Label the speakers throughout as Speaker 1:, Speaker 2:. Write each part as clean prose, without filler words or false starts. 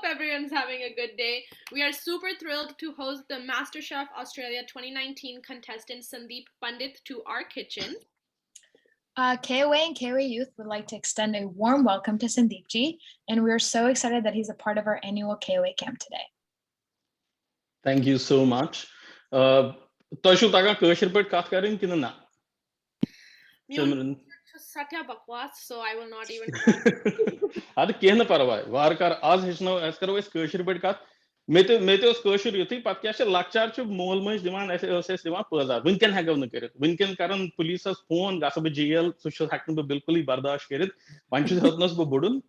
Speaker 1: everyone's having a good day. We are super thrilled to host the Masterchef Australia 2019 contestant Sandeep Pandit to our kitchen.
Speaker 2: KOA and KOA Youth would like to extend a warm welcome to Sandeep Ji, and we are so excited that he's a part of our annual KOA camp today.
Speaker 3: Thank you so much. Toshu taga kashir pet kat karin kinna.
Speaker 1: Satya bakwas, so I will not even.
Speaker 3: Ad kehna parwa. Varkar az hishno as karo is kashir pet kat. Mete us kashir yuthi pat kya she lakchar chu mol mas diman ese diman paza. Winken hagav na kerit. Winken karan police as phone gasabe jail social hacken be bilkul hi bardash kerit. Panchu hatnas bo budun.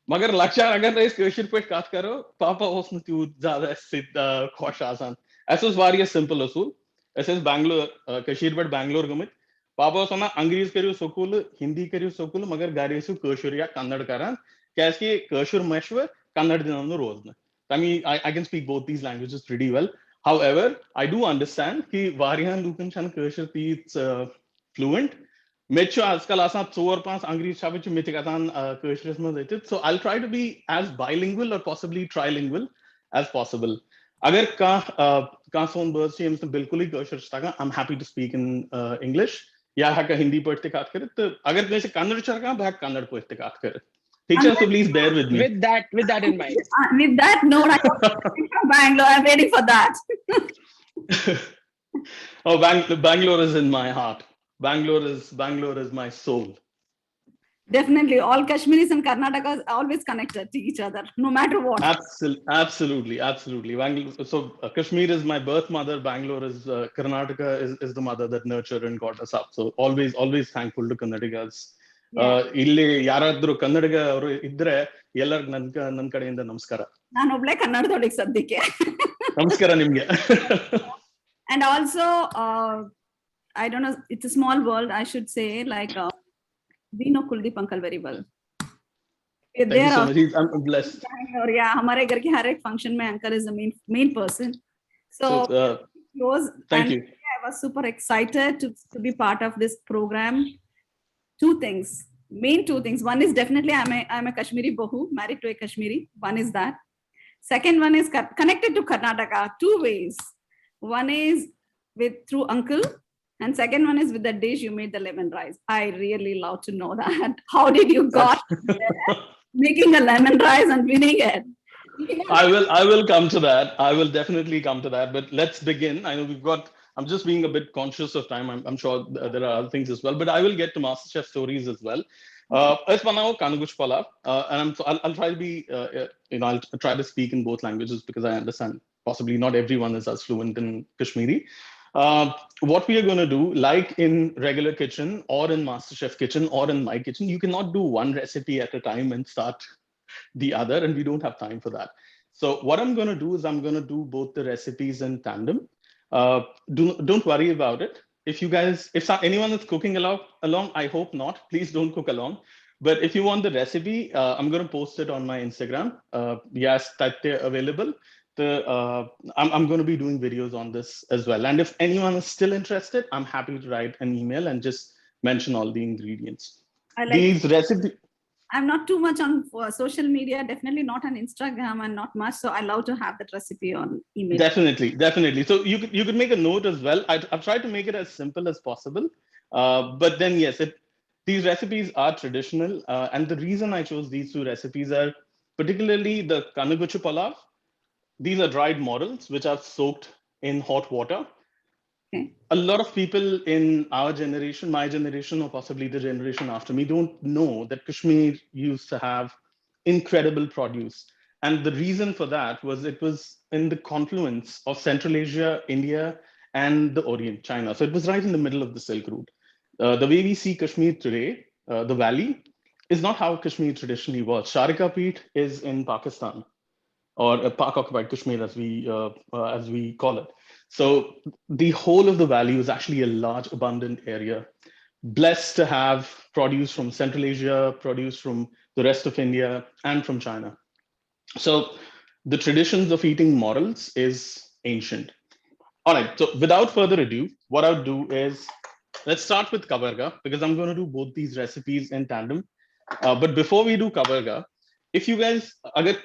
Speaker 3: मगर लक्ष्य अगर इस कशिर पे काट करो पापा उसने तू ज़्यादा सिद्ध खुश आसान ऐसा उस वारिया सिंपल असूल ऐसे बैंगलोर कशिर पे बैंगलोर गमित पापा उसने अंग्रेज़ करियो स्कूल हिंदी करियो स्कूल मगर गाड़ी से कशिर या कन्नड़ करान कैसे कशिर मशहूर कन्नड़ दिनानो रोज़ ने I mean I can speak both these languages pretty well however I do understand कि वारिया लुकन शन कशिर तीच fluent Metro आजकल आसान 4-5 अंग्रेजी शब्द में मिथिकातान कशिर में देते so I'll try to be as bilingual or possibly trilingual as possible अगर का सोन बर्ड्स से हम बिल्कुल ही कशिर स्टागा I'm happy to speak in English या हका हिंदी पढ़ते काट करे तो अगर कहीं से कन्नड़ चरका भाग कन्नड़ पढ़ते काट करे ठीक है so please bear with me
Speaker 4: with that in mind
Speaker 5: with that note I am from Bangalore I'm ready for that
Speaker 3: oh Bangalore is in my heart Bangalore is my soul.
Speaker 5: Definitely, all Kashmiris and Karnataka are always connected to each other, no matter what.
Speaker 3: Absolutely. Bangalore, so Kashmir is my birth mother. Bangalore is Karnataka is the mother that nurtured and got us up. So always thankful to Kannadigas. Illi yaradru Kannadiga avaru idre ellargu ನನ್ನ ಕಡೆಯಿಂದ ನಮಸ್ಕಾರ.
Speaker 5: ನಾನು ಒಬ್ಳೆ ಕನ್ನಡದೊಳಗೆ ಸದ್ಯಕ್ಕೆ.
Speaker 3: ನಮಸ್ಕಾರ ನಿಮಗೆ.
Speaker 5: And also I don't know, it's a small world, I should say, like, we know Kuldeep uncle very well.
Speaker 3: Thank you so much. I'm blessed.
Speaker 5: Yeah, हमारे घर के हर एक function में uncle is the main person. So
Speaker 3: thank you.
Speaker 5: I was super excited to be part of this program. Two things. One is definitely I'm a Kashmiri Bahu, married to a Kashmiri. One is that. Second one is connected to Karnataka, two ways. One is through uncle. And second one is with the dish you made the lemon rice. I really love to know that. How did you got making a lemon rice and winning it?
Speaker 3: I will come to that. I will definitely come to that. But let's begin. I know I'm just being a bit conscious of time. I'm sure there are other things as well. But I will get to Masterchef stories as well. It's Manao Kanuguch Pala. And I'll try to be, I'll try to speak in both languages because I understand possibly not everyone is as fluent in Kashmiri. What we are going to do, like in regular kitchen or in Masterchef kitchen or in my kitchen, you cannot do one recipe at a time and start the other, and we don't have time for that. So what I'm going to do is I'm going to do both the recipes in tandem. Don't worry about it. If anyone is cooking along, I hope not. Please don't cook along. But if you want the recipe, I'm going to post it on my Instagram. Yes, that's available. I'm going to be doing videos on this as well. And if anyone is still interested, I'm happy to write an email and just mention all the ingredients. These recipes.
Speaker 5: I'm not too much on social media, definitely not on Instagram and not much. So I love to have that recipe on email.
Speaker 3: Definitely. So you could make a note as well. I've tried to make it as simple as possible. But then, yes, these recipes are traditional. And the reason I chose these two recipes are particularly the Kanuguchu Pulav. These are dried morels, which are soaked in hot water.
Speaker 5: Okay.
Speaker 3: A lot of people in our generation, my generation, or possibly the generation after me, don't know that Kashmir used to have incredible produce. And the reason for that was it was in the confluence of Central Asia, India, and the Orient, China. So it was right in the middle of the Silk Route. The way we see Kashmir today, the valley, is not how Kashmir traditionally was. Sharika Peeth is in Pakistan, or Pak-occupied Kashmir, as we call it. So the whole of the valley is actually a large, abundant area, blessed to have produce from Central Asia, produce from the rest of India, and from China. So the traditions of eating morels is ancient. All right, so without further ado, what I'll do is, let's start with Kabargah, because I'm going to do both these recipes in tandem. But before we do Kabargah, if you guys, agar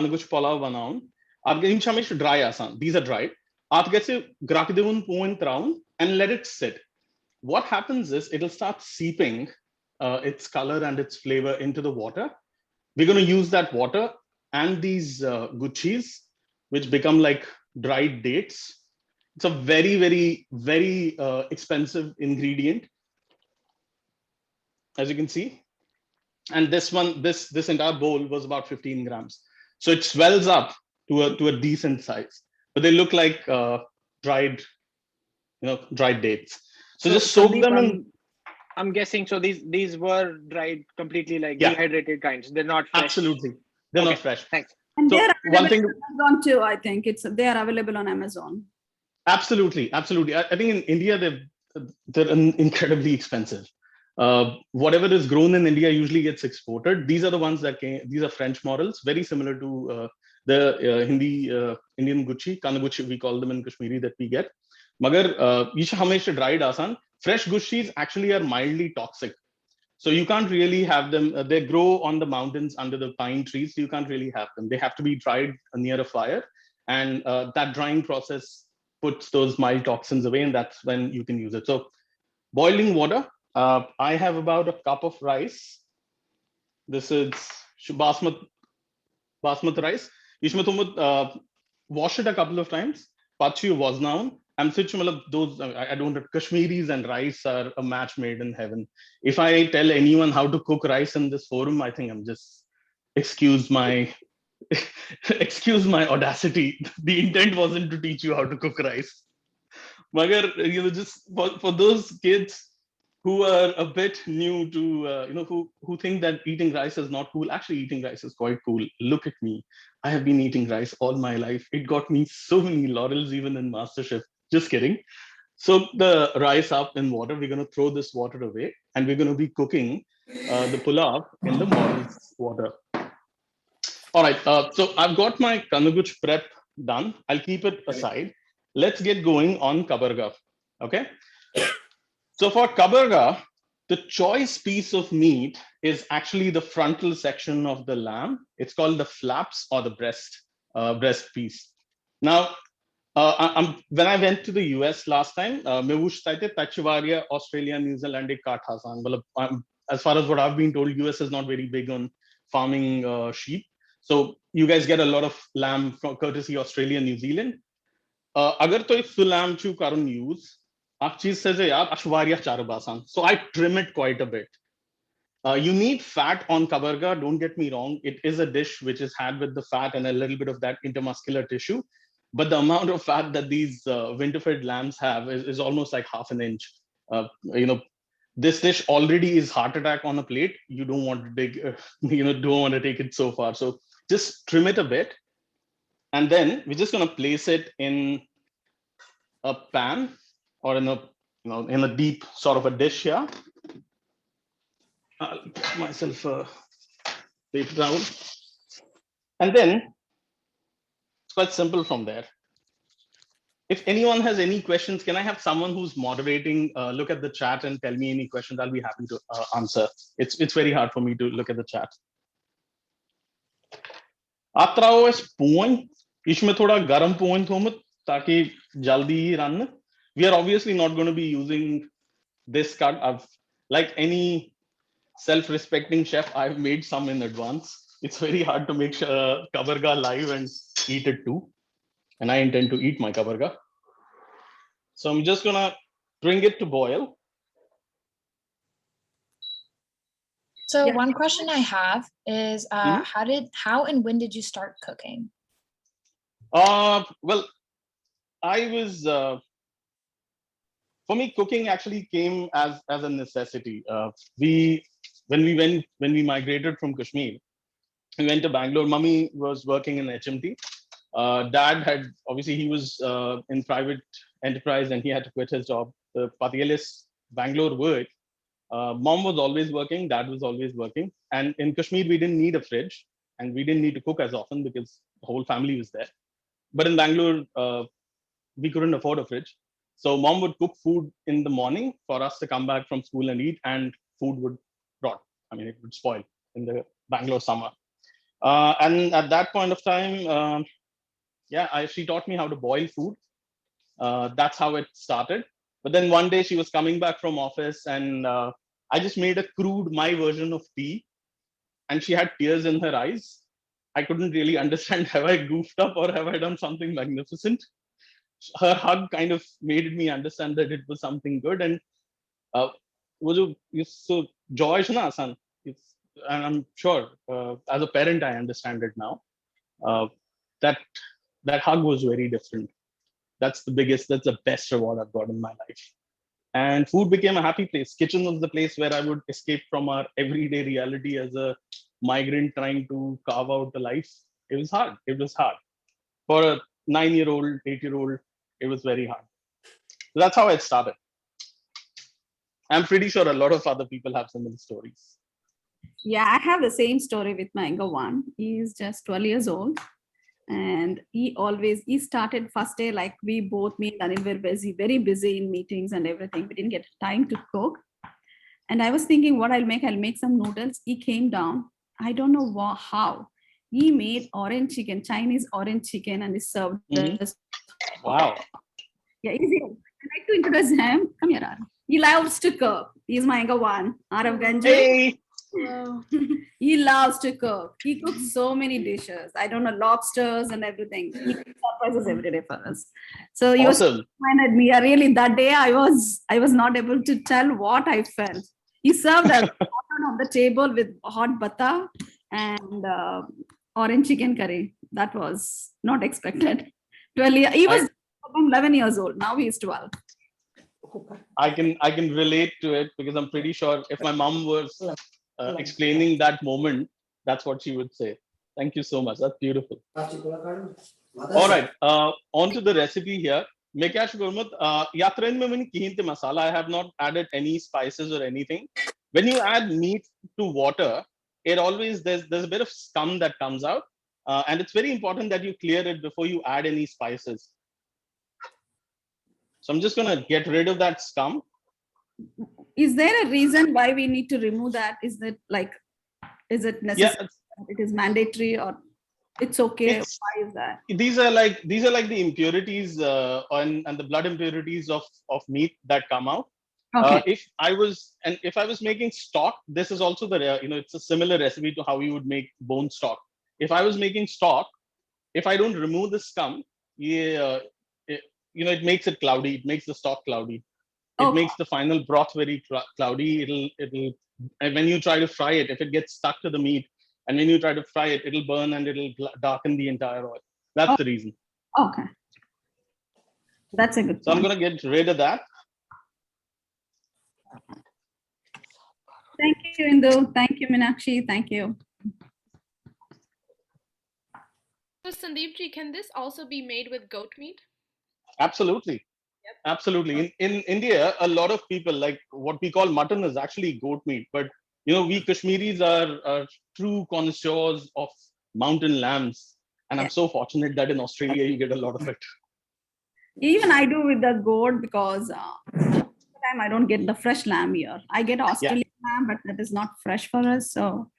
Speaker 3: Gichi Pulav banaun. Aap in shamish dry asan. These are dried. Aap getse grakidevun point round and let it sit. What happens is it'll start seeping its color and its flavor into the water. We're going to use that water and these guchis, which become like dried dates. It's a very, very, very expensive ingredient, as you can see. And this entire bowl was about 15 grams. So it swells up to a decent size, but they look like dried dates. So just soak
Speaker 4: Sandeep,
Speaker 3: them in.
Speaker 4: I'm guessing so these were dried completely, like dehydrated kinds. They're not fresh.
Speaker 3: Absolutely, they're not fresh.
Speaker 4: Thanks.
Speaker 5: And
Speaker 3: So
Speaker 5: they're
Speaker 3: one thing,
Speaker 5: available on Amazon too. I think they are available on Amazon.
Speaker 3: absolutely. I think in India they're incredibly expensive. Whatever is grown in India usually gets exported. These are the ones that came. These are French models, very similar to the Indian Gucci, Kanaguchi, we call them in Kashmiri, that we get. Magar ye hamesha dried asan. Fresh Guchis actually are mildly toxic, so you can't really have them. They grow on the mountains under the pine trees, so you can't really have them. They have to be dried near a fire, and that drying process puts those mild toxins away, and that's when you can use it. So boiling water. I have about a cup of rice. This is basmati rice. Ishme tumud wash it a couple of times. Pachi was now. I'm such those. I don't. Kashmiris and rice are a match made in heaven. If I tell anyone how to cook rice in this forum, I think I'm just excuse my audacity. The intent wasn't to teach you how to cook rice. Magar, just for those kids who are a bit new to, who think that eating rice is not cool. Actually, eating rice is quite cool. Look at me. I have been eating rice all my life. It got me so many laurels, even in Masterchef. Just kidding. Soak the rice up in water. We're going to throw this water away, and we're going to be cooking the pulav in the models water. All right. So I've got my Kanaguch prep done. I'll keep it aside. Let's get going on Kabargah. Okay. So for Kabargah, the choice piece of meat is actually the frontal section of the lamb. It's called the flaps or the breast piece. Now, when I went to the US last time, Australia, New Zealand, as far as what I've been told, US is not very big on farming sheep. So you guys get a lot of lamb from courtesy Australia, New Zealand. Agar to lamb chu karan use, so I trim it quite a bit. You need fat on Kabargah, don't get me wrong. It is a dish which is had with the fat and a little bit of that intermuscular tissue. But the amount of fat that these winter-fed lambs have is almost like half an inch. This dish already is heart attack on a plate. You don't want to don't want to take it so far. So just trim it a bit. And then we're just going to place it in a pan or in a deep sort of a dish here. I'll get myself a paper towel. And then it's quite simple from there. If anyone has any questions, can I have someone who's moderating look at the chat and tell me any questions? I'll be happy to answer. It's very hard for me to look at the chat. Atrao is point. Ishme thoda garam point thomut taki jaldi run. We are obviously not going to be using this cut. Like any self-respecting chef, I've made some in advance. It's very hard to make Kabargah live and eat it too. And I intend to eat my Kabargah. So I'm just gonna bring it to boil.
Speaker 2: So one question I have is, how and when did you start cooking?
Speaker 3: Well, I was, for me, cooking actually came as a necessity. When we migrated from Kashmir, we went to Bangalore. Mummy was working in HMT. Dad had, obviously he was in private enterprise and he had to quit his job. The Patielis Bangalore work. Mom was always working, dad was always working. And in Kashmir, we didn't need a fridge and we didn't need to cook as often because the whole family was there. But in Bangalore, we couldn't afford a fridge. So mom would cook food in the morning for us to come back from school and eat, and food would rot. I mean, it would spoil in the Bangalore summer. And at that point of time, she taught me how to boil food. That's how it started. But then one day she was coming back from office, and I just made a crude my version of tea, and she had tears in her eyes. I couldn't really understand, have I goofed up or have I done something magnificent? Her hug kind of made me understand that it was something good. And वो जो so joy है ना son, and I'm sure as a parent I understand it now. Uh, that that hug was very different. That's the best reward I've got in my life. And food became a happy place. Kitchen was the place where I would escape from our everyday reality as a migrant trying to carve out a life. It was hard. It was hard. For a 9-year-old, 8-year-old, it was very hard. So that's how it started. I'm pretty sure a lot of other people have similar stories.
Speaker 5: Yeah, I have the same story with my younger one. He's just 12 years old. And he started first day, like me and Anil were busy, very busy in meetings and everything. We didn't get time to cook. And I was thinking what I'll make some noodles. He came down. I don't know how. He made orange chicken, Chinese orange chicken, and he served us.
Speaker 3: Wow.
Speaker 5: Yeah, easy. I'd like to introduce him. Come here, Arav. He loves to cook. He's my younger one, Arav Ganju.
Speaker 3: Hey.
Speaker 5: Wow. He loves to cook. He cooks so many dishes. I don't know, lobsters and everything. He surprises every day for us. So he
Speaker 3: awesome.
Speaker 5: was reminded me. Really, that day I was not able to tell what I felt. He served us on the table with hot bata and orange chicken curry. That was not expected. 12 years. He was 11 years old. Now he is 12.
Speaker 3: I can relate to it because I'm pretty sure if my mom was explaining that moment, that's what she would say. Thank you so much. That's beautiful. All right. On to the recipe here. Yatren mein mani kihin te masala. I have not added any spices or anything. When you add meat to water, it always there's a bit of scum that comes out, and it's very important that you clear it before you add any spices. So I'm just gonna get rid of that scum.
Speaker 5: Is there a reason why we need to remove that? Is it necessary?
Speaker 3: Yeah,
Speaker 5: it is mandatory, or it's okay? Why is that?
Speaker 3: These are like the impurities and the blood impurities of meat that come out.
Speaker 5: Okay.
Speaker 3: If I was making stock, this is also it's a similar recipe to how you would make bone stock. If I was making stock, if I don't remove the scum, it makes it cloudy. It makes the stock cloudy. It makes the final broth very cloudy. It'll when you try to fry it, if it gets stuck to the meat, and when you try to fry it, it'll burn and it'll darken the entire oil. That's the reason.
Speaker 5: Okay. That's a good
Speaker 3: So point. I'm going to get rid of that.
Speaker 5: Thank you, Indu. Thank you, Meenakshi. Thank you.
Speaker 1: So Sandeep ji, can this also be made with goat meat?
Speaker 3: Absolutely. Yep. Absolutely. In India, a lot of people like what we call mutton is actually goat meat, but we Kashmiris are true connoisseurs of mountain lambs, and I'm so fortunate that in Australia you get a lot of it.
Speaker 5: Even I do with the goat because time I don't get the fresh lamb here. I get Australian lamb, but that is not fresh for us. So,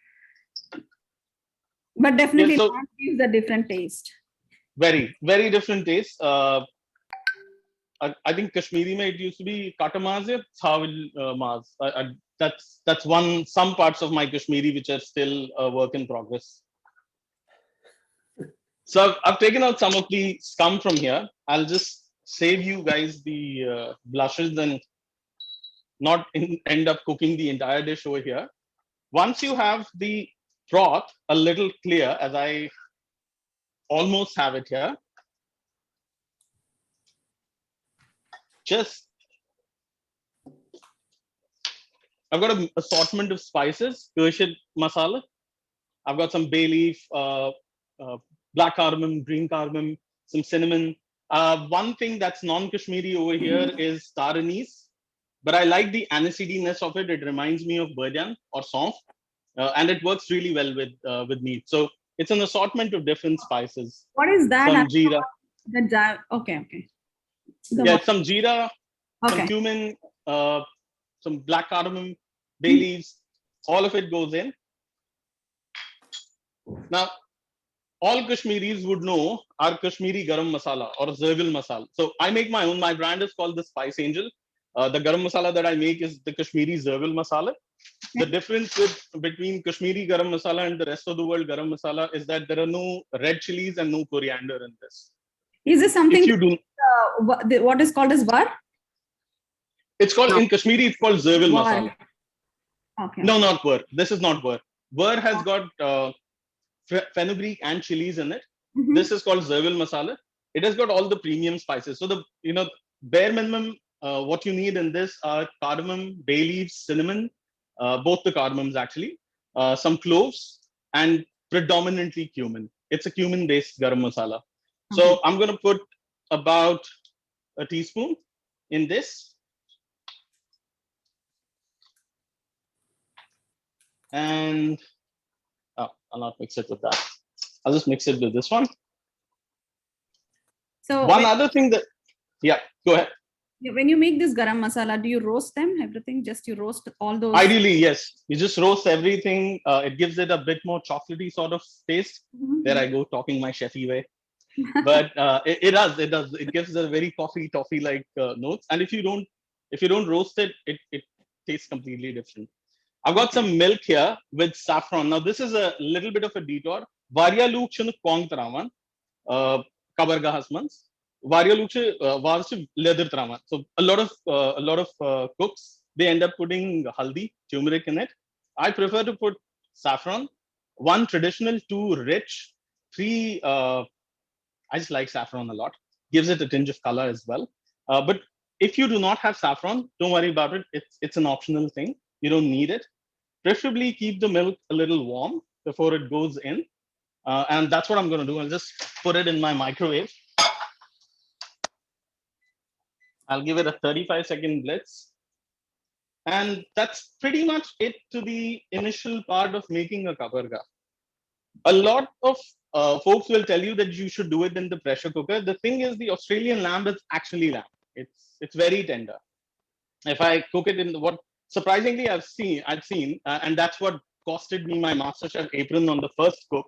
Speaker 5: but definitely lamb gives a different taste. Very,
Speaker 3: very different taste. I think Kashmiri mein it used to be katamaz ya thawil maz. That's some parts of my Kashmiri which are still a work in progress. So I've taken out some of the scum from here. I'll just save you guys the blushes and not end up cooking the entire dish over here. Once you have the broth a little clear, as I almost have it here, I've got an assortment of spices, KhyenChen masala. I've got some bay leaf, black cardamom, green cardamom, some cinnamon. One thing that's non-Kashmiri over here is star anise, but I like the aniseediness of it. It reminds me of burjan or saunf, and it works really well with meat. So it's an assortment of different spices.
Speaker 5: What is that?
Speaker 3: Some jeera.
Speaker 5: Okay.
Speaker 3: Some jeera, some cumin, some black cardamom, bay leaves. All of it goes in. Now, all Kashmiris would know our Kashmiri garam masala or zerbil masala. So I make my own. My brand is called the Spice Angel. The garam masala that I make is the Kashmiri zerbil masala. The difference between Kashmiri garam masala and the rest of the world garam masala is that there are no red chilies and no coriander in this.
Speaker 5: Is this something
Speaker 3: If you do,
Speaker 5: what is called as var?
Speaker 3: it's called in Kashmiri. It's called zerbil
Speaker 5: Var.
Speaker 3: masala.
Speaker 5: Okay.
Speaker 3: No, not var. This is not var. Var has got fenugreek and chilies in it. This is called zerbil masala. It has got all the premium spices. So the bare minimum what you need in this are cardamom, bay leaves, cinnamon, both the cardamoms actually, some cloves, and predominantly cumin. It's a cumin-based garam masala. So I'm going to put about a teaspoon in this. And I'll not mix it with that. I'll just mix it with this one.
Speaker 5: So
Speaker 3: one other thing that, yeah, go ahead.
Speaker 5: When you make this garam masala, do you roast them? Everything? Just you roast all those?
Speaker 3: Ideally, yes. You just roast everything. It gives it a bit more chocolatey sort of taste. There I go, talking my chefy way. But it does. It gives a very toffee like notes. And if you don't roast it, it tastes completely different. I've got some milk here with saffron. Now this is a little bit of a detour. Varya luk chunu kong traman, Kabargah husbands. Varya luk varsu leather traman. So a lot of cooks, they end up putting haldi, turmeric in it. I prefer to put saffron. 1 traditional, 2 rich, 3 I just like saffron a lot. Gives it a tinge of color as well. But if you do not have saffron, don't worry about it. It's an optional thing. You don't need it. Preferably keep the milk a little warm before it goes in. And that's what I'm going to do. I'll just put it in my microwave. I'll give it a 35-second blitz. And that's pretty much it to the initial part of making a kabargah. A lot of folks will tell you that you should do it in the pressure cooker. The thing is, the Australian lamb is actually lamb. It's very tender. If I cook it in what surprisingly I've seen, and that's what costed me my Masterchef apron on the first cook,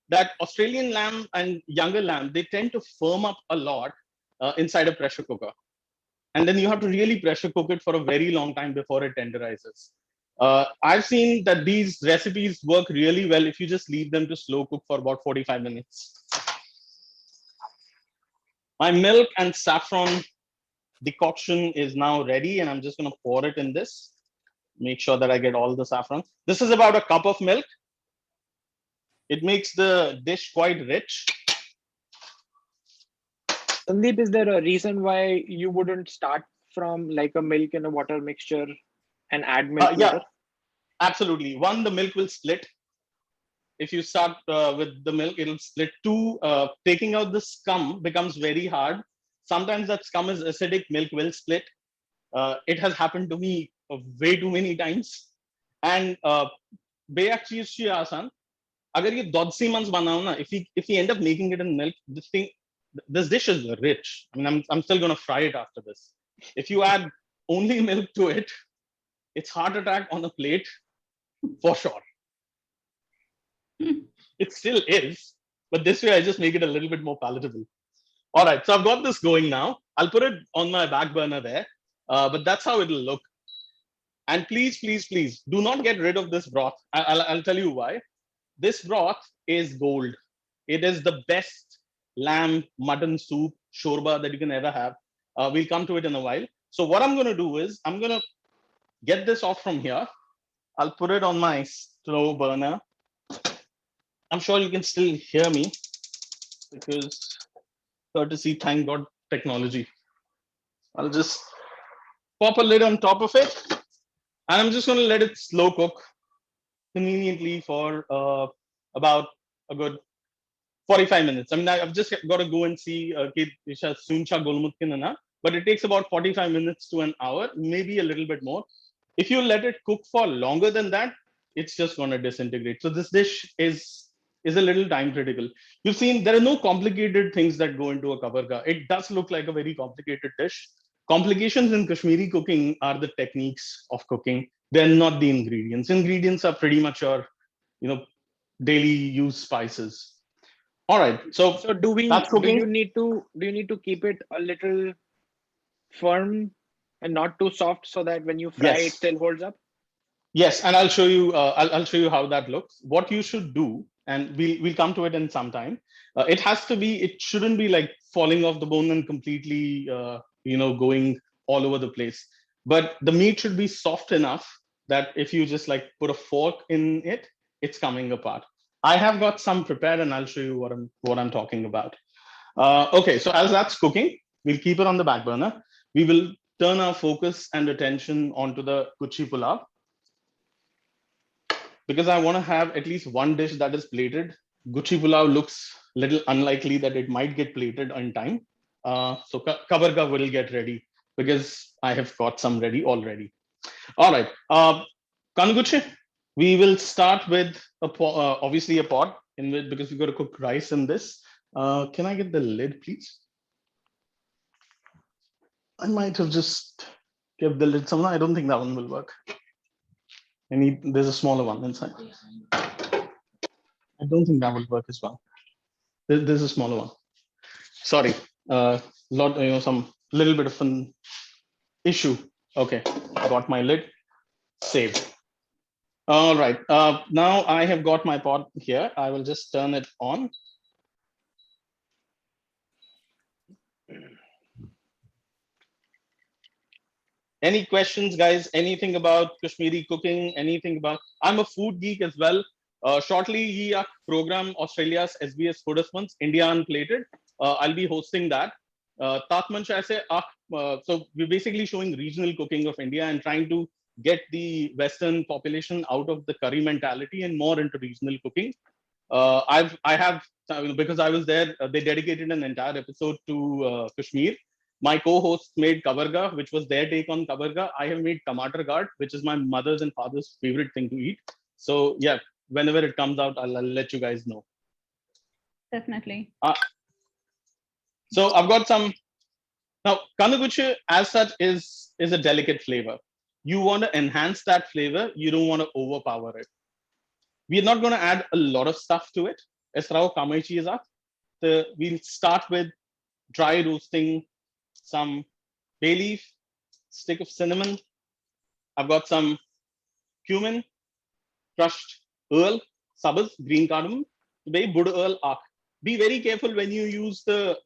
Speaker 3: that Australian lamb and younger lamb, they tend to firm up a lot inside a pressure cooker. And then you have to really pressure cook it for a very long time before it tenderizes. I've seen that these recipes work really well if you just leave them to slow cook for about 45 minutes. My milk and saffron decoction is now ready, and I'm just going to pour it in this. Make sure that I get all the saffron. This is about a cup of milk. It makes the dish quite rich.
Speaker 4: Sandeep, is there a reason why you wouldn't start from like a milk and a water mixture and add milk later?
Speaker 3: Yeah, absolutely. 1, the milk will split. If you start with the milk, it'll split. 2, taking out the scum becomes very hard. Sometimes that scum is acidic, milk will split. It has happened to me way too many times. And beyak cheese chi asan. Agar ye dodsi months banao na, if we end up making it in milk, this dish is rich. I mean, I'm still going to fry it after this. If you add only milk to it, it's heart attack on a plate for sure. It still is, but this way I just make it a little bit more palatable. All right, so I've got this going now. I'll put it on my back burner there, but that's how it'll look. And please, please, please do not get rid of this broth. I'll tell you why. This broth is gold. It is the best lamb mutton soup shorba that you can ever have. We'll come to it in a while. So what I'm going to do is I'm going to get this off from here. I'll put it on my slow burner. I'm sure you can still hear me because courtesy, thank God, technology. I'll just pop a lid on top of it, and I'm just going to let it slow cook conveniently for about a good 45 minutes. I mean, I've just got to go and see but it takes about 45 minutes to an hour, maybe a little bit more. If you let it cook for longer than that, it's just going to disintegrate. So this dish is a little time critical. You've seen there are no complicated things that go into a kabargah. It does look like a very complicated dish. Complications in Kashmiri cooking are the techniques of cooking. They're not the ingredients. Ingredients are pretty much your, daily use spices. All right, so
Speaker 4: do
Speaker 3: that's cooking.
Speaker 4: you need to keep it a little firm and not too soft so that when you fry it
Speaker 3: Yes.
Speaker 4: still holds up?
Speaker 3: Yes, and I'll show you. I'll show you how that looks. What you should do, and we'll come to it in some time. It has to be. It shouldn't be like falling off the bone and completely, going all over the place. But the meat should be soft enough that if you just like put a fork in it, it's coming apart. I have got some prepared, and I'll show you what I'm talking about. Okay, so as that's cooking, we'll keep it on the back burner. We will turn our focus and attention onto the Gichi Pulav, because I want to have at least one dish that is plated. Gichi Pulav looks little unlikely that it might get plated on time. So Kabargah will get ready because I have got some ready already. All right. Kanuguchi, we will start with obviously a pot in which, because we've got to cook rice in this. Can I get the lid, please? I might have just kept the lid somewhere. I don't think that one will work. There's a smaller one inside. I don't think that will work as well. There's a smaller one. Sorry, some little bit of an issue. Okay, got my lid saved. All right, now I have got my pot here. I will just turn it on. Any questions, guys? Anything about Kashmiri cooking? Anything about? I'm a food geek as well. Shortly, he program Australia's SBS Foodismans India Unplated. I'll be hosting that. So we're basically showing regional cooking of India and trying to get the Western population out of the curry mentality and more into regional cooking. I have, because I was there, they dedicated an entire episode to Kashmir. My co-host made Kabargah, which was their take on Kabargah. I have made Tomato Gart, which is my mother's and father's favorite thing to eat. So yeah, whenever it comes out, I'll let you guys know.
Speaker 5: Definitely.
Speaker 3: So I've got some. Now, Kanaguchi as such is a delicate flavor. You want to enhance that flavor. You don't want to overpower it. We're not going to add a lot of stuff to it. We'll start with dry roasting some bay leaf, stick of cinnamon. I've got some cumin, crushed earl, sabaz, green cardamom, very bud earl arc. Be very careful when you use the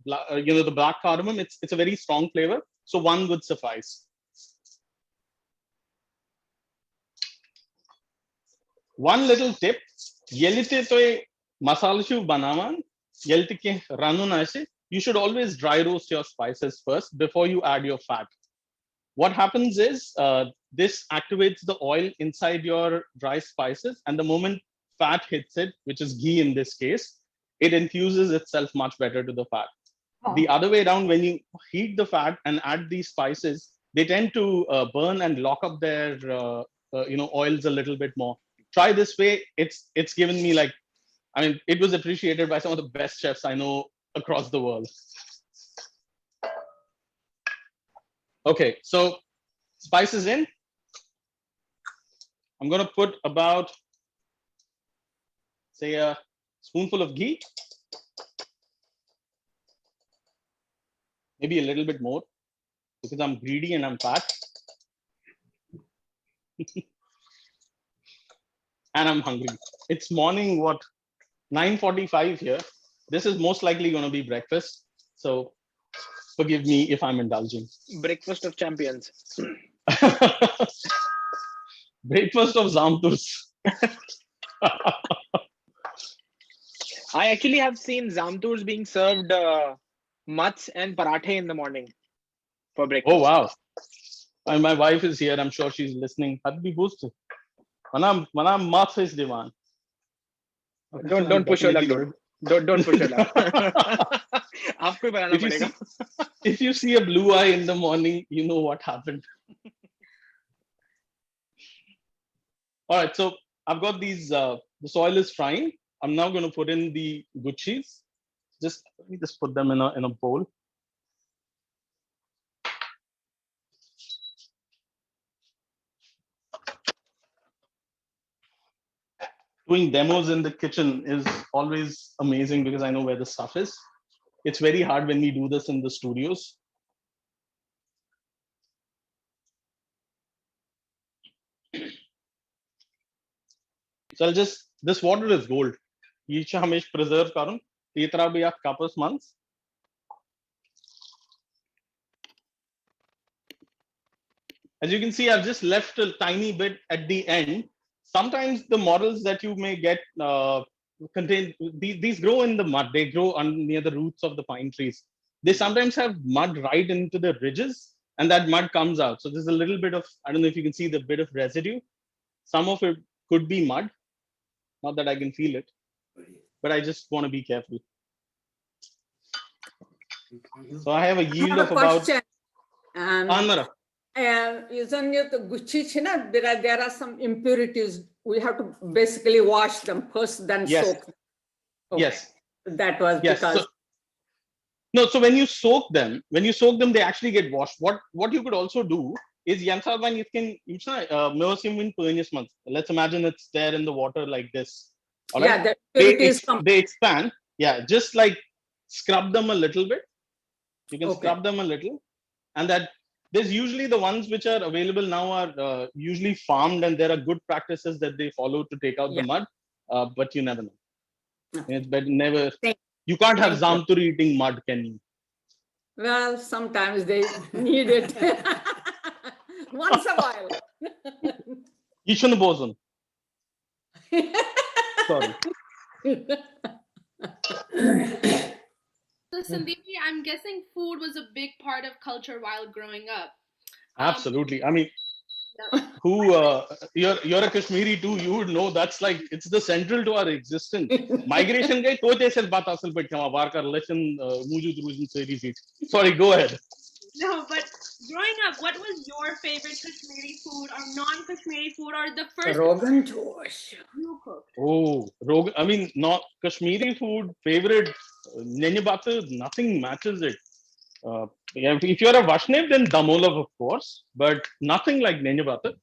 Speaker 3: black cardamom. It's a very strong flavor, so one would suffice. One little tip: yelite toy masalashu banaman, yelite ke ranun ase. You should always dry roast your spices first before you add your fat. What happens is this activates the oil inside your dry spices, and the moment fat hits it, which is ghee in this case, it infuses itself much better to the fat.
Speaker 5: Oh.
Speaker 3: The other way around, when you heat the fat and add these spices, they tend to burn and lock up their oils a little bit more. Try this way. It's given me it was appreciated by some of the best chefs I know across the world. Okay, so spices in. I'm going to put about, say, a spoonful of ghee. Maybe a little bit more because I'm greedy and I'm fat. And I'm hungry. It's morning, 9:45 here. This is most likely going to be breakfast. So forgive me if I'm indulging.
Speaker 4: Breakfast of champions.
Speaker 3: Breakfast of Zamturs.
Speaker 4: I actually have seen Zamturs being served mutts and parathe in the morning for breakfast.
Speaker 3: Oh, wow. And my wife is here. I'm sure she's listening. Hadbi boost. Manam math is divan.
Speaker 4: Don't push your luck, dude. Don't push your luck. आपको ही बनाना पड़ेगा.
Speaker 3: If you see a blue eye in the morning, you know what happened. All right, so I've got these. The soil is frying. I'm now going to put in the guchis. Let me just put them in a bowl. doing demos in the kitchen is always amazing because I know where the stuff is. It's very hard when we do this in the studios. So I'll just, this water is gold. Ye cha hamish preserve karun. Titra bhi aap kapas months. As you can see, I've just left a tiny bit at the end. Sometimes the models that you may get contain, these grow in the mud. They grow near the roots of the pine trees. They sometimes have mud right into the ridges, and that mud comes out. So there's a little bit of, I don't know if you can see the bit of residue. Some of it could be mud. Not that I can feel it, but I just want to be careful. So I have a yield of about.
Speaker 6: Isn't it the Gichi China? There are some impurities. We have to basically wash them first, then
Speaker 3: Yes.
Speaker 6: soak them. Okay.
Speaker 3: Yes.
Speaker 6: That was
Speaker 3: Yes.
Speaker 6: because.
Speaker 3: So, no, so when you soak them, they actually get washed. What you could also do is Yansavan, you can let's imagine it's there in the water like this. All right?
Speaker 6: Yeah, the impurities
Speaker 3: they expand. Yeah, just like scrub them a little bit. You can scrub them a little, and that there's usually the ones which are available now are usually farmed, and there are good practices that they follow to take out the mud. But you never know. It's better never. You can't have Zamtur eating mud, can you?
Speaker 6: Well, sometimes they need it once a while.
Speaker 3: Ishun boson. Sorry.
Speaker 1: So Sandeepji, I'm guessing food was a big part of culture while growing up.
Speaker 3: Absolutely. I mean, you're a Kashmiri too. You would know that's like it's the central to our existence. Migration guy, sorry, go ahead.
Speaker 1: No, but growing up, what was your favorite Kashmiri food or non-Kashmiri food or the first
Speaker 6: Rogan Josh
Speaker 1: you cooked?
Speaker 3: Oh, Rogan. I mean, not Kashmiri food favorite. Nothing matches it. If you're a Vaishnav, then Damolav, of course, but nothing like Nenjabata,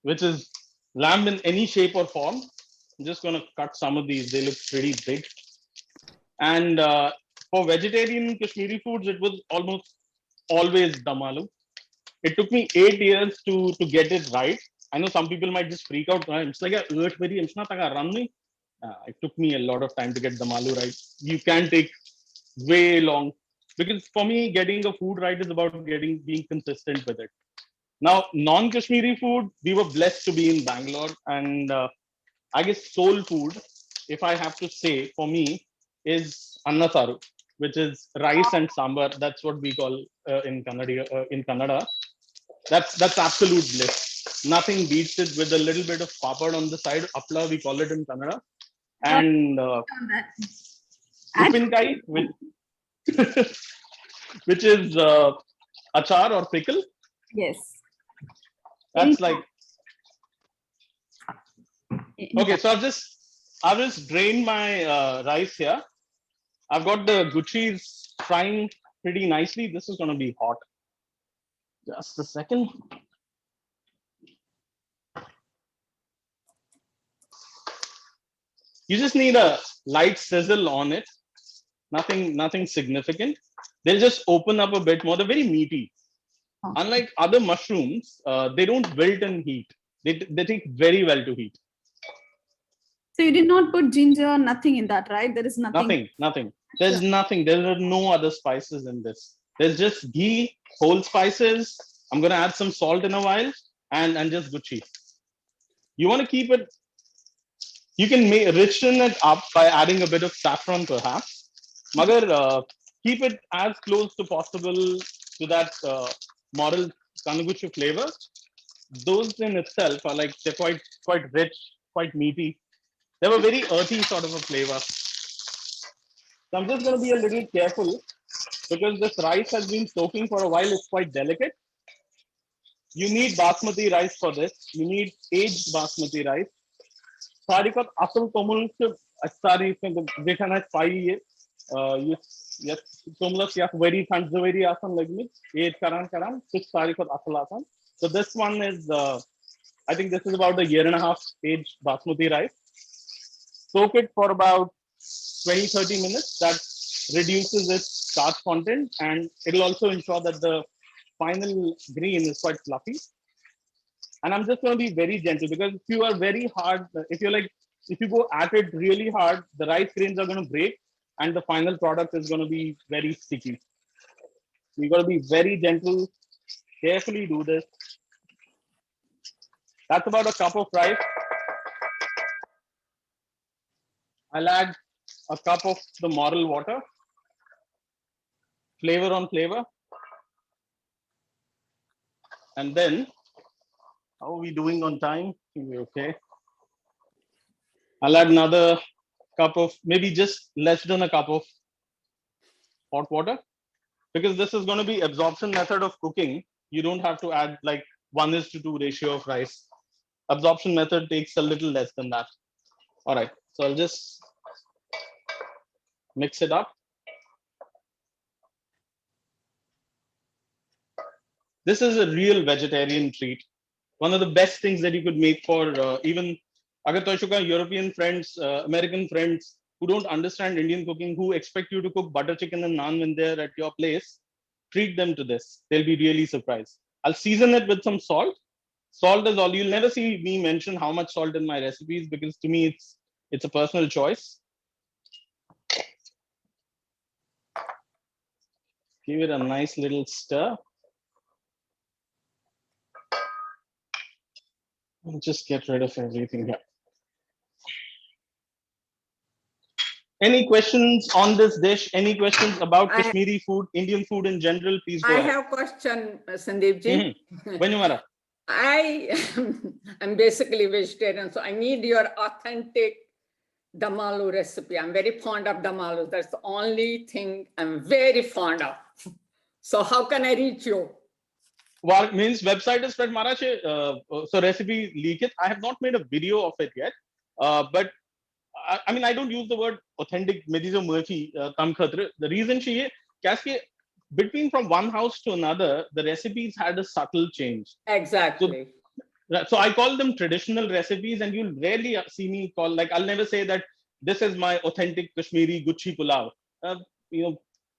Speaker 3: which is lamb in any shape or form. I'm just going to cut some of these. They look pretty big. And for vegetarian Kashmiri foods, it was almost always Damalu. It took me 8 years to get it right. I know some people might just freak out. It's like it took me a lot of time to get Damalu right. You can take way long because for me, getting a food right is about being consistent with it. Now, non-Kashmiri food, we were blessed to be in Bangalore, and I guess soul food, if I have to say, for me, is Anna Saru, which is rice and sambar. That's what we call in Kannada. That's absolute bliss. Nothing beats it with a little bit of papad on the side. Apla, we call it in Kannada. And upinkai, which is achar or pickle.
Speaker 5: Yes.
Speaker 3: That's like okay. So I've just drained my rice here. I've got the guchis frying pretty nicely. This is going to be hot. Just a second. You just need a light sizzle on it. Nothing significant. They'll just open up a bit more. They're very meaty. Unlike other mushrooms, they don't wilt in heat. They take very well to heat.
Speaker 5: So you did not put ginger, nothing in that, right? There is nothing.
Speaker 3: Nothing. There's nothing. There are no other spices in this. There's just ghee, whole spices. I'm gonna add some salt in a while, and just guchi. You want to keep it. You can richen it up by adding a bit of saffron, perhaps. Magar, keep it as close to possible to that model Kanaguchi flavor. Those in itself are like they're quite rich, quite meaty. They have a very earthy sort of a flavor. So I'm just going to be a little careful because this rice has been soaking for a while. It's quite delicate. You need basmati rice for this. You need aged basmati rice. Sarikot asal tomul sari dekhana pai yes tomulus yak very very asan lagmi eight karan six sarikot asal asan. So this one is I think this is about a year and a half aged basmati rice. soak it for about 20-30 minutes. That reduces its starch content, and it'll also ensure that the final grain is quite fluffy. And I'm just going to be very gentle, because if you are very hard, if you go at it really hard, the rice grains are going to break and the final product is going to be very sticky. You got to be very gentle, carefully do this. That's about a cup of rice. I'll add a cup of the moral water, flavor on flavor. And then, how are we doing on time? Okay. I'll add another cup of, maybe just less than a cup of hot water, because this is going to be absorption method of cooking. You don't have to add like 1:2 ratio of rice. Absorption method takes a little less than that. All right, so I'll just mix it up. This is a real vegetarian treat. One of the best things that you could make for even European friends, American friends who don't understand Indian cooking, who expect you to cook butter chicken and naan when they're at your place, treat them to this. They'll be really surprised. I'll season it with some salt. Salt is all. You'll never see me mention how much salt in my recipes, because to me it's a personal choice. Give it a nice little stir. I'll just get rid of everything here. Any questions on this dish? Any questions about Kashmiri food, Indian food in general? Please go ahead.
Speaker 6: I have a question, Sandeep ji. I'm basically vegetarian, so I need your authentic damalu recipe. I'm very fond of damalu. That's the only thing I'm very fond of. So how can I reach you?
Speaker 3: Well, means website is spread Maharaj. So recipe leak it. I have not made a video of it yet, but I mean, I don't use the word authentic. The reason she is, between from one house to another, the recipes had a subtle change.
Speaker 6: Exactly.
Speaker 3: So I call them traditional recipes, and you'll rarely see me call, like, I'll never say that this is my authentic Kashmiri Gichi Pulav.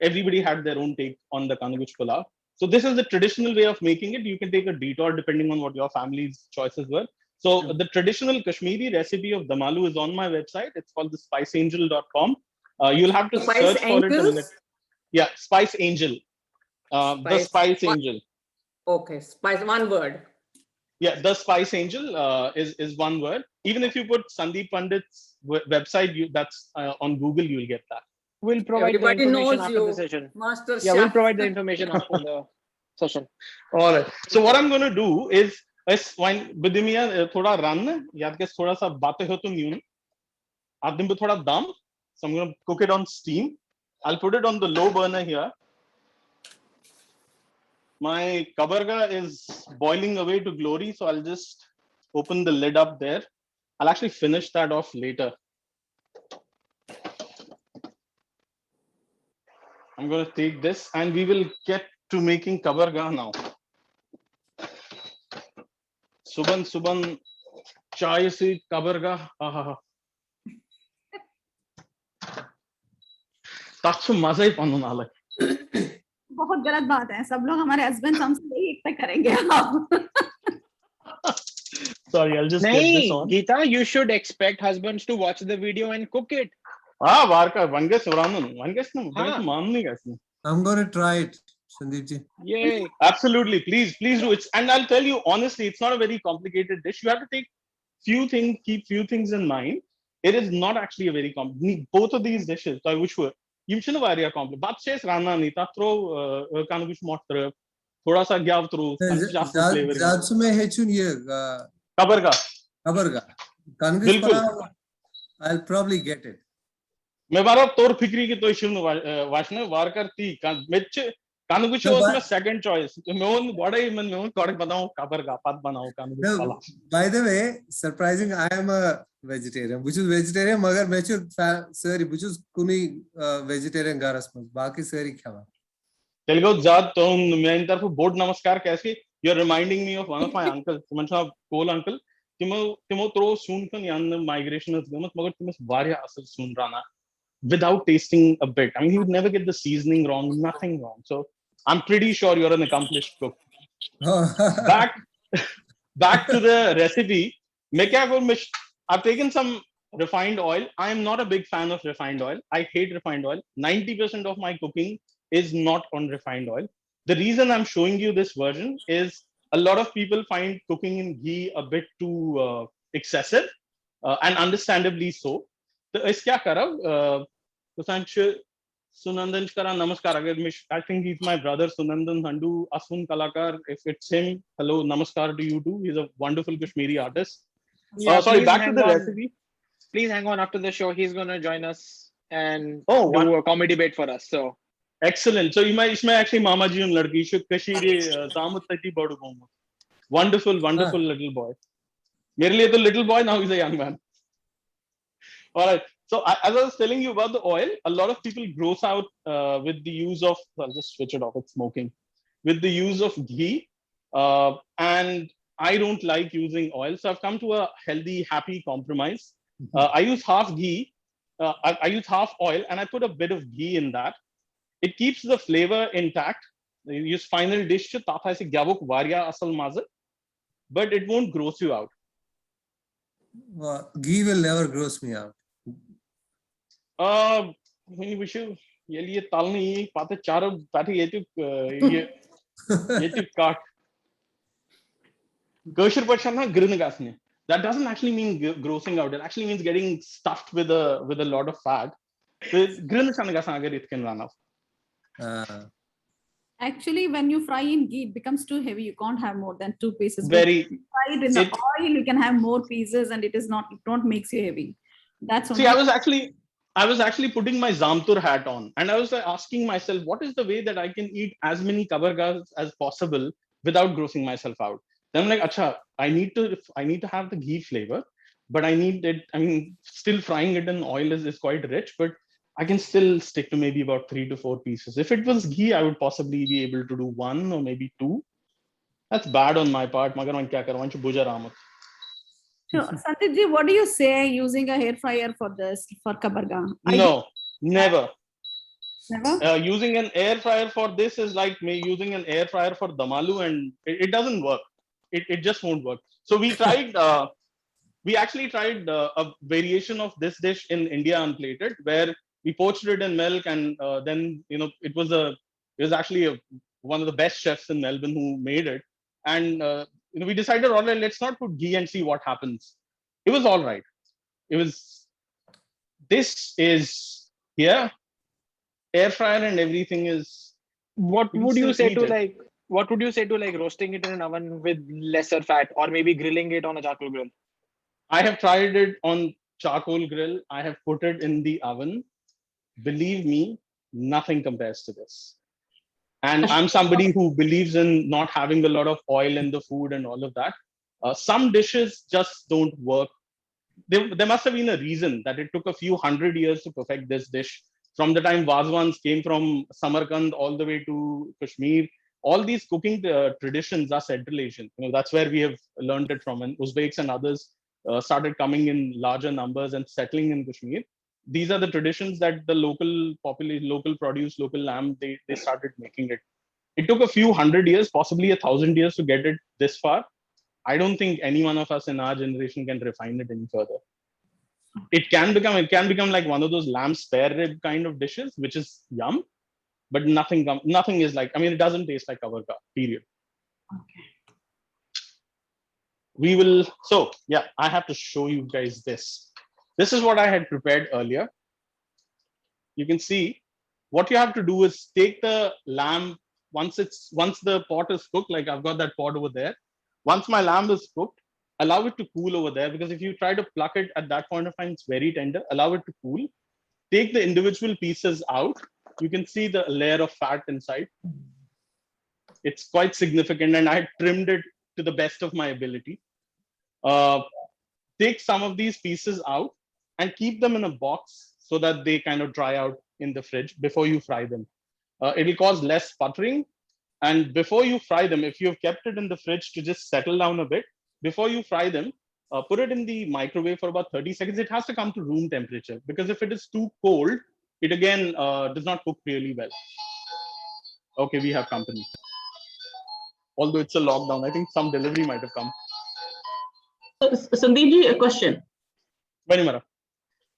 Speaker 3: Everybody had their own take on the Kanuguch Pulav. So this is the traditional way of making it. You can take a detour depending on what your family's choices were. So the traditional Kashmiri recipe of damalu is on my website. It's called the spiceangel.com. You'll have to search for it. Yeah, Spice Angel. The Spice Angel.
Speaker 6: Okay, spice, one word.
Speaker 3: Yeah, the Spice Angel is one word. Even if you put Sandeep Pandit's website, that's on Google, you'll get that.
Speaker 4: We'll provide the information after the session.
Speaker 6: Master
Speaker 4: Yeah, we'll provide the information after the session.
Speaker 3: All right. So what I'm going to do is Bidimiya thoda run, yaad ke thoda sa baate ho tum yun. Aadim pe thoda dam. So I'm going to cook it on steam. I'll put it on the low burner here. My kabargah is boiling away to glory, so I'll just open the lid up there. I'll actually finish that off later. I'm going to take this and we will get to making kabargah now. Suban chai se kabargah. ताछु मजा ही पानो ना लगे।
Speaker 5: बहुत गलत बात है, सब लोग हमारे हस्बैंड हमसे यही एक्सपेक्ट करेंगे आप।
Speaker 3: Sorry, I'll just get this on.
Speaker 4: Geeta, you should expect husbands to watch the video and cook it.
Speaker 3: Varka, vanges uranun, vanges na, manni kaise.
Speaker 7: I'm going to try it, Sandeep ji.
Speaker 3: Yay! Absolutely, please do it. And I'll tell you honestly, it's not a very complicated dish. You have to take keep few things in mind. It is not actually a very complicated. Both of these dishes, I wish were. You shouldn't worry about complicated. But says rana ni ta throw kanuguch motor, thoda sa gyav throw.
Speaker 7: That's me hechun ye.
Speaker 3: Kabargah.
Speaker 7: Kanuguch pulav, I'll probably get it.
Speaker 3: मैं बार तोर फिक्री की तो issue में वाशने वार करती match कानुगुच उसमें second choice मैं उन बड़ा ही मैं उन थोड़े बताऊं काबरगा पद बनाओ कानुगुच वाला.
Speaker 7: By the way, surprising, I am a vegetarian. which is vegetarian मगर मैं चुप सरी which is कुनी vegetarian गारस में बाकी सरी खावा.
Speaker 3: तेलुगु जात तो मैं इन तरफ बोर्ड नमस्कार कैसे. You're reminding me of one of my uncles, Suman Shah Cole uncle. timo throw soon kan yan migration is gamat magar timis varya asal soon rana without tasting a bit. I mean, you would never get the seasoning wrong, nothing wrong. So I'm pretty sure you're an accomplished cook. Back back to the recipe. I've taken some refined oil. I am not a big fan of refined oil. I hate refined oil. 90% of my cooking is not on refined oil. The reason I'm showing you this version is a lot of people find cooking in ghee a bit too excessive, and understandably so. तो इस क्या करा Sunandan Kara Namaskar. I think he's my brother Sunandan Handu Asun Kalakar. If it's him, hello, Namaskar to you too. He's a wonderful Kashmiri artist.
Speaker 4: Yeah,
Speaker 3: Sorry,
Speaker 4: please
Speaker 3: back to
Speaker 4: hang
Speaker 3: the
Speaker 4: on.
Speaker 3: recipe.
Speaker 4: Please hang on after the show. He's gonna join us and
Speaker 3: Oh,
Speaker 4: do a comedy bit for us. So
Speaker 3: excellent. So you might actually Mama Ji and Ladki should Kashiri Tamut Taki Bodu Bomu. Wonderful, wonderful little boy. Mere liye to little boy, now he's a young man. All right. So as I was telling you about the oil, a lot of people gross out with the use of, I'll just switch it off, it's smoking, with the use of ghee. And I don't like using oil. So I've come to a healthy, happy compromise. I use half ghee, I use half oil, and I put a bit of ghee in that. It keeps the flavor intact. You use final dish, but it won't gross you out.
Speaker 7: Ghee will never gross me out.
Speaker 3: ये ताल नहीं पाते चारों पाते ये तो काट kosher pachana gringasne. That doesn't actually mean grossing out. It actually means getting stuffed with a lot of fat.
Speaker 5: Actually, when you fry in ghee, it becomes too heavy. You can't have more than 2 pieces.
Speaker 3: Very.
Speaker 5: Fry it in the oil, you can have more pieces, and it don't makes you heavy. That's
Speaker 3: see. I was actually putting my Zamtur hat on, and I was asking myself, what is the way that I can eat as many kabargahs as possible without grossing myself out? Then I'm like, acha, I need to have the ghee flavor, but I need it. I mean, still frying it in oil is quite rich, but I can still stick to maybe about 3 to 4 pieces. If it was ghee, I would possibly be able to do 1 or maybe 2. That's bad on my part. Magar man kya karu? Buja Ramat.
Speaker 5: So, Sandeep ji, what do you say using a hair fryer for kabargah?
Speaker 3: No, never.
Speaker 5: Never?
Speaker 3: Using an air fryer for this is like me using an air fryer for damalu, and it doesn't work. It just won't work. So we tried. We actually tried a variation of this dish in India unplated, where we poached it in milk, and then it was actually one of the best chefs in Melbourne who made it, and we decided, all right, let's not put ghee and see what happens. It was all right. This is here, air fryer and everything is.
Speaker 4: What would you say to like roasting it in an oven with lesser fat, or maybe grilling it on a charcoal grill?
Speaker 3: I have tried it on charcoal grill. I have put it in the oven. Believe me, nothing compares to this. And I'm somebody who believes in not having a lot of oil in the food and all of that. Some dishes just don't work. There must have been a reason that it took a few hundred years to perfect this dish. From the time Vazwans came from Samarkand all the way to Kashmir, all these cooking traditions are Central Asian. That's where we have learned it from. And Uzbeks and others started coming in larger numbers and settling in Kashmir. These are the traditions that the local population, local produce, local lamb, they started making it. It took a few hundred years, possibly 1,000 years to get it this far. I don't think any one of us in our generation can refine it any further. It can become like one of those lamb spare rib kind of dishes, which is yum, but nothing is like, it doesn't taste like kabargah, period.
Speaker 5: Okay.
Speaker 3: I have to show you guys this. This is what I had prepared earlier. You can see what you have to do is take the lamb once the pot is cooked, like I've got that pot over there. Once my lamb is cooked, allow it to cool over there, because if you try to pluck it at that point of time, it's very tender. Allow it to cool. Take the individual pieces out. You can see the layer of fat inside. It's quite significant, and I trimmed it to the best of my ability. Take some of these pieces out and keep them in a box so that they kind of dry out in the fridge before you fry them. It will cause less sputtering. And before you fry them, if you've kept it in the fridge to just settle down a bit, before you fry them, put it in the microwave for about 30 seconds. It has to come to room temperature, because if it is too cold, it again does not cook really well. Okay, we have company. Although it's a lockdown, I think some delivery might have come.
Speaker 8: Sandeep ji, a question.
Speaker 3: Bani Mara.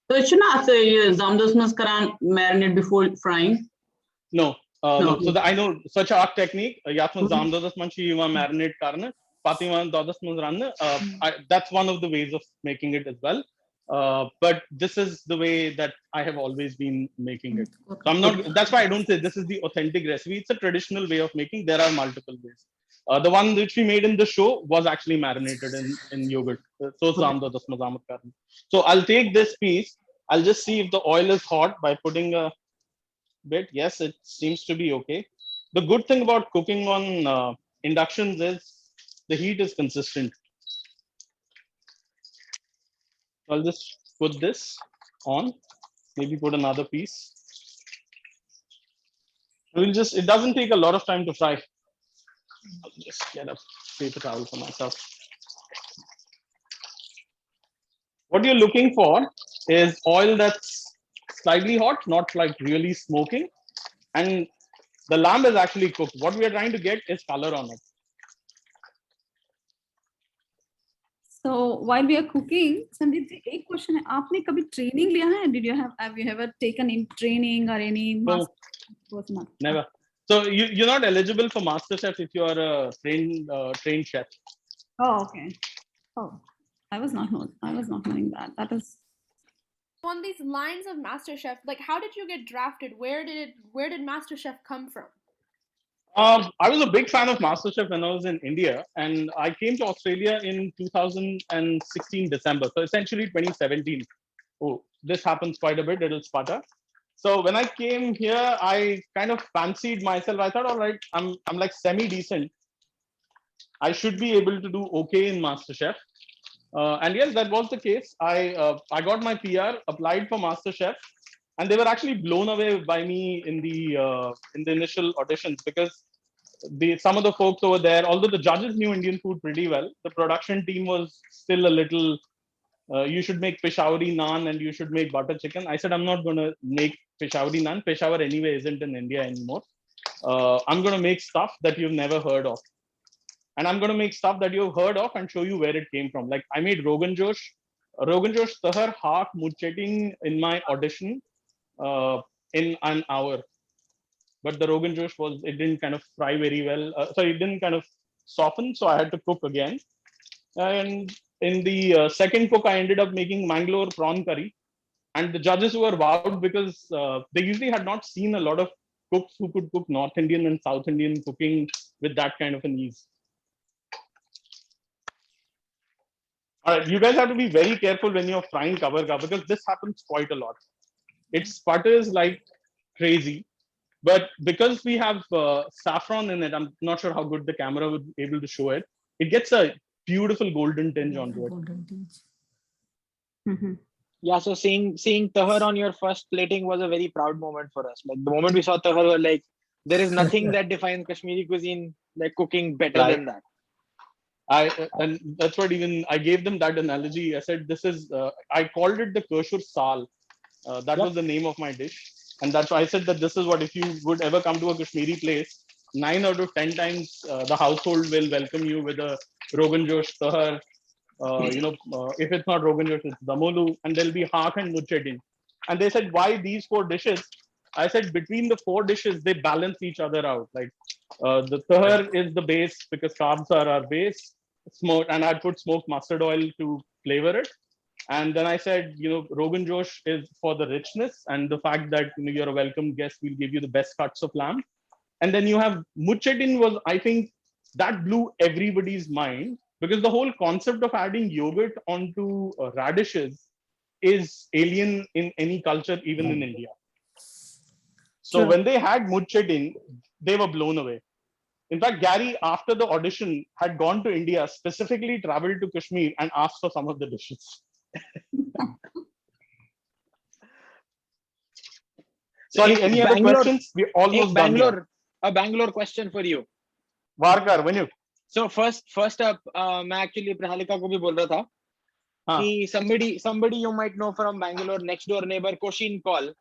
Speaker 8: So it should not say zamdos mas karan marinate before frying.
Speaker 3: No.
Speaker 8: No.
Speaker 3: So I know such a technique. Yatman zamdos manchi marinate karna. Patiman dodas man ranna. That's one of the ways of making it as well. But this is the way that I have always been making it. So I'm not. That's why I don't say this is the authentic recipe. It's a traditional way of making. There are multiple ways. The one which we made in the show was actually marinated in yogurt. So So I'll take this piece. I'll just see if the oil is hot by putting a bit. Yes, it seems to be okay. The good thing about cooking on inductions is the heat is consistent. I'll just put this on. Maybe put another piece. It doesn't take a lot of time to fry. I'll just get a paper towel for myself. What you're looking for is oil that's slightly hot, not like really smoking. And the lamb is actually cooked. What we are trying to get is color on it.
Speaker 5: So while we are cooking, Sandeep ji, एक question है, आपने कभी training लिया है? Have you ever taken in training or any
Speaker 3: No,
Speaker 5: master?
Speaker 3: never. So you're not eligible for Masterchef if you are a trained chef.
Speaker 5: Oh, okay. Oh, I was not knowing that. That is.
Speaker 1: On these lines of Masterchef, like how did you get drafted? Where did Masterchef come from?
Speaker 3: I was a big fan of Masterchef when I was in India, and I came to Australia in 2016 December. So essentially 2017. Oh, this happens quite a bit. It'll sputter. So when I came here, I kind of fancied myself. I thought, all right, I'm like semi-decent. I should be able to do okay in Masterchef. And yes, that was the case. I got my PR, applied for Masterchef, and they were actually blown away by me in the initial auditions, because some of the folks over there, although the judges knew Indian food pretty well, the production team was still a little. You should make Peshawari naan and you should make butter chicken. I said, I'm not going to make Peshawari naan. Peshawar anyway isn't in India anymore. I'm going to make stuff that you've never heard of. And I'm going to make stuff that you've heard of and show you where it came from. Like I made Rogan Josh tahar half mudchetting in my audition in an hour. But the Rogan Josh it didn't kind of fry very well. It didn't kind of soften. So I had to cook again. And in the second cook, I ended up making Mangalore prawn curry. And the judges were wowed because they usually had not seen a lot of cooks who could cook North Indian and South Indian cooking with that kind of an ease. All right, you guys have to be very careful when you're frying kabargah, because this happens quite a lot. It sputters like crazy. But because we have saffron in it, I'm not sure how good the camera would be able to show it. It gets a beautiful golden tinge onto it.
Speaker 5: Mm-hmm.
Speaker 4: Yeah, so seeing tahar on your first plating was a very proud moment for us. Like the moment we saw tahar, we're like, there is nothing that defines Kashmiri cuisine like cooking better than that.
Speaker 3: And that's what even I gave them that analogy. I said, this is, I called it the Kashur Sal. That was the name of my dish. And that's why I said that this is what, if you would ever come to a Kashmiri place, 9 out of 10 times the household will welcome you with a Rogan Josh tahar. If it's not Rogan Josh, it's damolu, and there'll be haq and mudchetting. And they said, why these 4 dishes? I said, between the 4 dishes, they balance each other out. Like the tahar is the base because carbs are our base. And I'd put smoked mustard oil to flavor it. And then I said, Rogan Josh is for the richness and the fact that you're a welcome guest, we'll give you the best cuts of lamb. And then you have mudchetting was, I think, that blew everybody's mind, because the whole concept of adding yogurt onto radishes is alien in any culture, even in India. So when they had mudchetting, they were blown away. In fact, Gary, after the audition, had gone to India, specifically traveled to Kashmir and asked for some of the dishes. Sorry, any other questions? We almost done here.
Speaker 4: A Bangalore question for you.
Speaker 3: Varkar, when you.
Speaker 4: So first up, मैं actually Prahalika को भी बोल रहा था. somebody you might know from Bangalore, next door neighbor Koshin Call.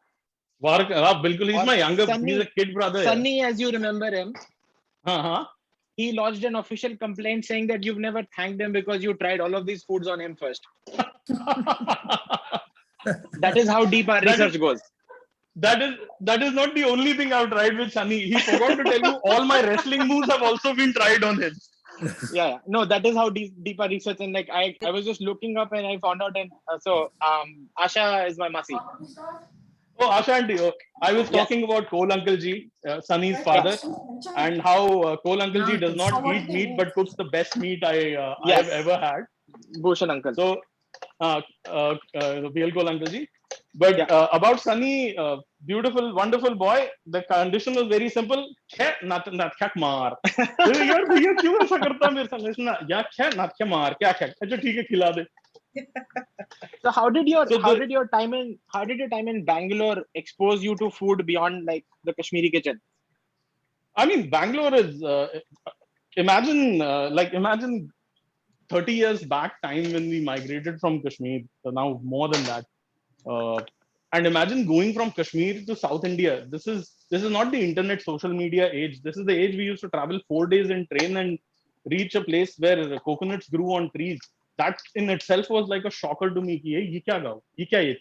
Speaker 3: Bilkul, he's
Speaker 4: Or
Speaker 3: my younger,
Speaker 4: Sunny-
Speaker 3: he's a kid brother.
Speaker 4: Sunny, as you remember him,
Speaker 3: Uh-huh.
Speaker 4: he lodged an official complaint saying that you've never thanked him because you tried all of these foods on him first. That is how deep our research goes.
Speaker 3: That is not the only thing I've tried with Sunny. He forgot to tell you all my wrestling moves have also been tried on him.
Speaker 4: Yeah, no, that is how deep our research. And like I was just looking up and I found out. And Asha is my masi.
Speaker 3: Oh, Asha auntie. Oh, I was
Speaker 4: Yes.
Speaker 3: talking about Cole Uncle Ji, Sunny's father, and how Cole Uncle Ji does not eat meat but cooks the best meat I have ever had.
Speaker 4: Bhushan uncle.
Speaker 3: So, real Cole Uncle Ji. But about Sunny, beautiful, wonderful boy. The condition was very simple. Khe nat khak maar. यार भैया क्यों ऐसा करता मेरे संग इसना या खे nat khe maar क्या खे अच्छा ठीक है खिला दे.
Speaker 4: So how did your time in Bangalore expose you to food beyond like the Kashmiri kitchen?
Speaker 3: I mean, Bangalore is imagine 30 years back time when we migrated from Kashmir. So now more than that. And imagine going from Kashmir to South India. This is not the internet social media age. This is the age we used to travel 4 days in train and reach a place where coconuts grew on trees. That in itself was like a shocker to me. Ye kya gaon? Ye kya ye?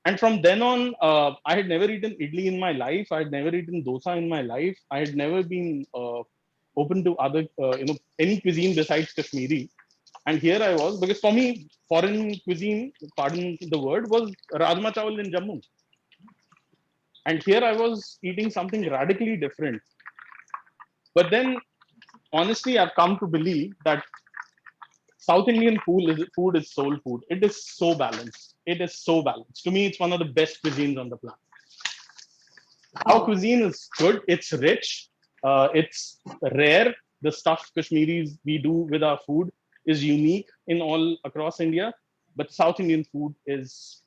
Speaker 3: And from then on, I had never eaten idli in my life. I had never eaten dosa in my life. I had never been open to other, any cuisine besides Kashmiri. And here I was, because for me, foreign cuisine, pardon the word, was Rajma Chawal in Jammu. And here I was eating something radically different. But then, honestly, I've come to believe that South Indian food is soul food. It is so balanced. It is so balanced. To me, it's one of the best cuisines on the planet. Our cuisine is good. It's rich. It's rare. The stuff Kashmiris we do with our food is unique in all across India. But South Indian food is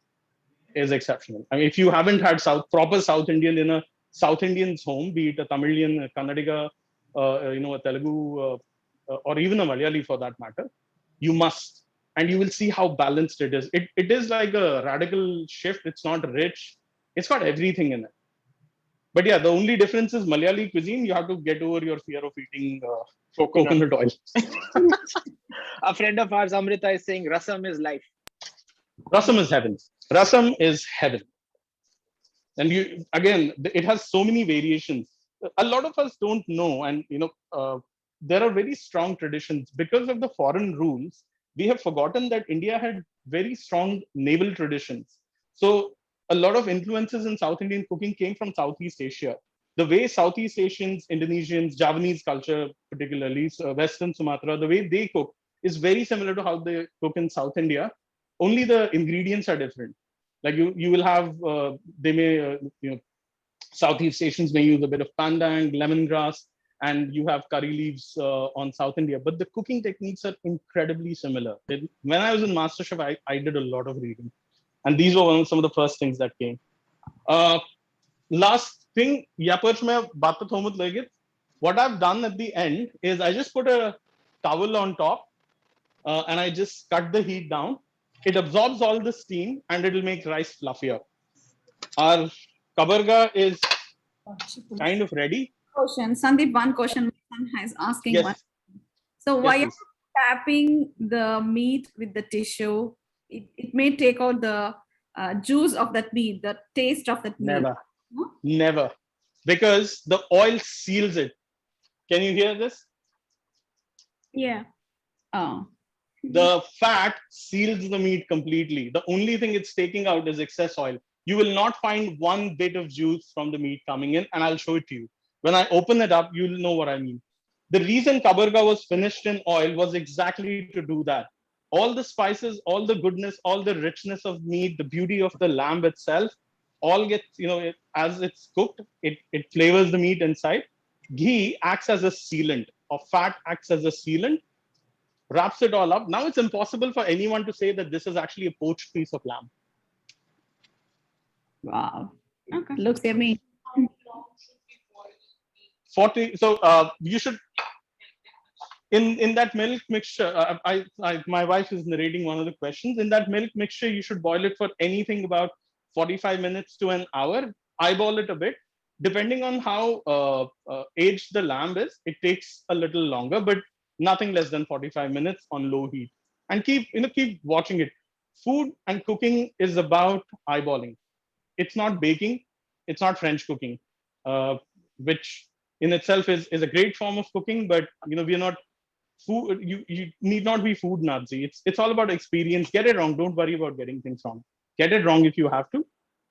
Speaker 3: exceptional. I mean, if you haven't had proper South Indian in a South Indian's home, be it a Tamilian, a Kannadiga, a Telugu, or even a Malayali for that matter, you must, and you will see how balanced it is. It is like a radical shift. It's not rich. It's got everything in it. But yeah, the only difference is Malayali cuisine. You have to get over your fear of eating coconut oil.
Speaker 4: A friend of ours, Amrita, is saying rasam is life.
Speaker 3: Rasam is heaven. Rasam is heaven. And it has so many variations. A lot of us don't know, and there are very strong traditions. Because of the foreign rules, we have forgotten that India had very strong naval traditions. So a lot of influences in South Indian cooking came from Southeast Asia. The way Southeast Asians, Indonesians, Javanese culture, particularly Western Sumatra, the way they cook is very similar to how they cook in South India. Only the ingredients are different. Like you will have, Southeast Asians may use a bit of pandang, lemongrass, and you have curry leaves on South India. But the cooking techniques are incredibly similar. When I was in Masterchef, I did a lot of reading. And these were some of the first things that came. Last thing, what I've done at the end is I just put a towel on top and I just cut the heat down. It absorbs all the steam and it will make rice fluffier. Our kabargah is kind of ready.
Speaker 5: Sandeep, one question is asking.
Speaker 3: Yes.
Speaker 5: So why are you tapping the meat with the tissue? It may take out the juice of that meat, the taste of that meat.
Speaker 3: Never. Because the oil seals it. Can you hear this?
Speaker 5: Yeah. Oh.
Speaker 3: The fat seals the meat completely. The only thing it's taking out is excess oil. You will not find one bit of juice from the meat coming in, and I'll show it to you. When I open it up, you'll know what I mean. The reason kabargah was finished in oil was exactly to do that. All the spices, all the goodness, all the richness of meat, the beauty of the lamb itself, all gets, as it's cooked, it flavors the meat inside. Ghee acts as a sealant, or fat acts as a sealant, wraps it all up. Now it's impossible for anyone to say that this is actually a poached piece of lamb.
Speaker 5: Wow. Okay. Looks yummy.
Speaker 3: 40. So you should. in that milk mixture, my wife is narrating one of the questions. In that milk mixture, you should boil it for anything about 45 minutes to an hour. Eyeball it a bit. Depending on how aged the lamb is, it takes a little longer, but nothing less than 45 minutes on low heat. And keep watching it. Food and cooking is about eyeballing. It's not baking. It's not French cooking, which in itself is a great form of cooking, but we're not food. You need not be food Nazi. It's all about experience. Get it wrong. Don't worry about getting things wrong. Get it wrong if you have to,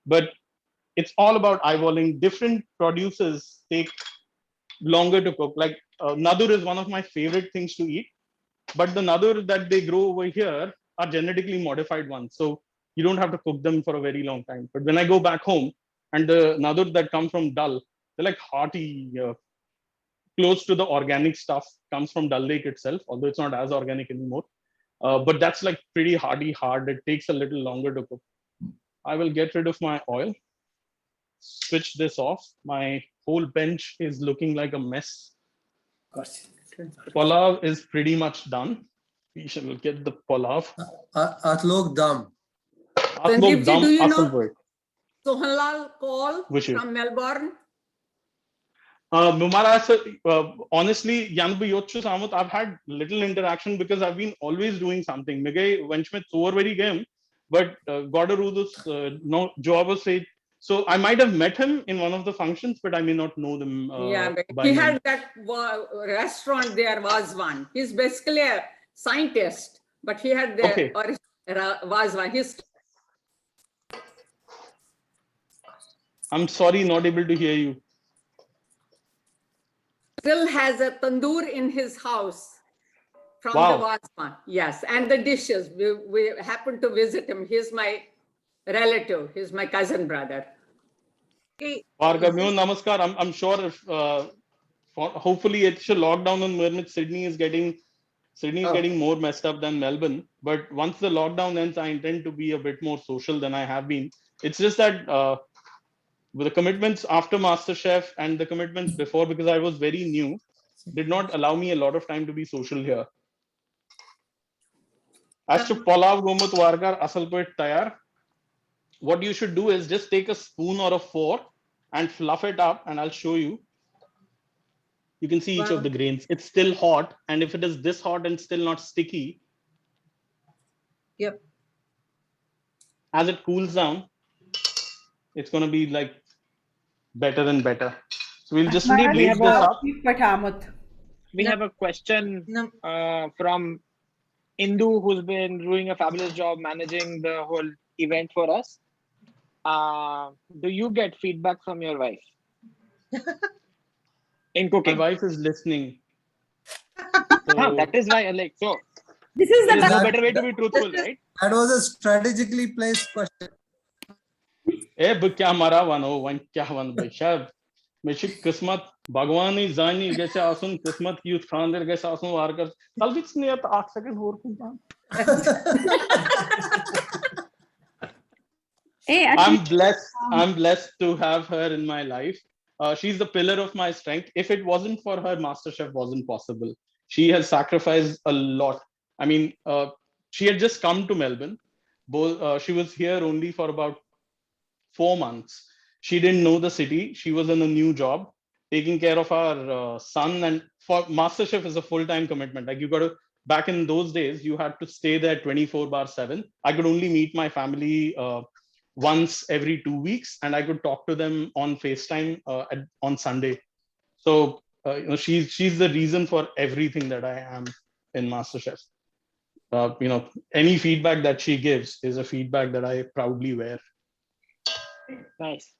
Speaker 3: but it's all about eyeballing. Different producers take longer to cook. Like nadur is one of my favorite things to eat, but the nadur that they grow over here are genetically modified ones, so you don't have to cook them for a very long time. But when I go back home and the nadur that come from Dal, they're like hearty, close to the organic stuff, comes from Dal Lake itself, although it's not as organic anymore. But that's like pretty hardy hard. It takes a little longer to cook. I will get rid of my oil, switch this off. My whole bench is looking like a mess. Pulav is pretty much done. We shall get the pulav.
Speaker 7: Atlok dam.
Speaker 6: Sandeep ji, do you know
Speaker 3: word.
Speaker 6: Sohanlal Kaul from Melbourne?
Speaker 3: Honestly, I've had little interaction because I've been always doing something. But no job say. So I might have met him in one of the functions, but I may not know them.
Speaker 6: He had that restaurant there was one. He's basically a scientist, but he had the was one.
Speaker 3: I'm sorry, not able to hear you.
Speaker 6: Still has a tandoor in his house from the Wasman. Yes, and the dishes. We happened to visit him. He's my relative. He's my cousin brother.
Speaker 3: Namaskar. I'm sure if hopefully it's a lockdown on Mermit, Sydney is getting more messed up than Melbourne. But once the lockdown ends, I intend to be a bit more social than I have been. It's just that with the commitments after MasterChef and the commitments before, because I was very new, did not allow me a lot of time to be social here. As to Pulav Gomut Wargar Asal Pait Tayar, what you should do is just take a spoon or a fork and fluff it up, and I'll show you. You can see each of the grains. It's still hot, and if it is this hot and still not sticky, as it cools down, it's going to be like better and better. So we'll just leave this up.
Speaker 4: We have a question from Indu, who's been doing a fabulous job managing the whole event for us. Do you get feedback from your wife in cooking?
Speaker 3: My wife is listening.
Speaker 4: So, that is why, like, so
Speaker 5: this is the
Speaker 4: no better way to be truthful, right?
Speaker 7: That was a strategically placed question.
Speaker 3: क्या मरा one हो one क्या one बेशब मेशी किस्मत भगवानी जानी जैसे आसन किस्मत की उस खानदर जैसे आसन वार कर तलबिच नहीं आता 8 सेकंड और कुछ I'm blessed to have her in my life. She's the pillar of my strength. If it wasn't for her, MasterChef wasn't possible. She has sacrificed a lot. I mean, she had just come to Melbourne. She was here only for about 4 months. She didn't know the city. She was in a new job, taking care of our son. And for MasterChef is a full-time commitment. Like back in those days, you had to stay there 24/7. I could only meet my family once every 2 weeks, and I could talk to them on FaceTime on Sunday. So she's the reason for everything that I am in MasterChef. Any feedback that she gives is a feedback that I proudly wear.
Speaker 4: Nice.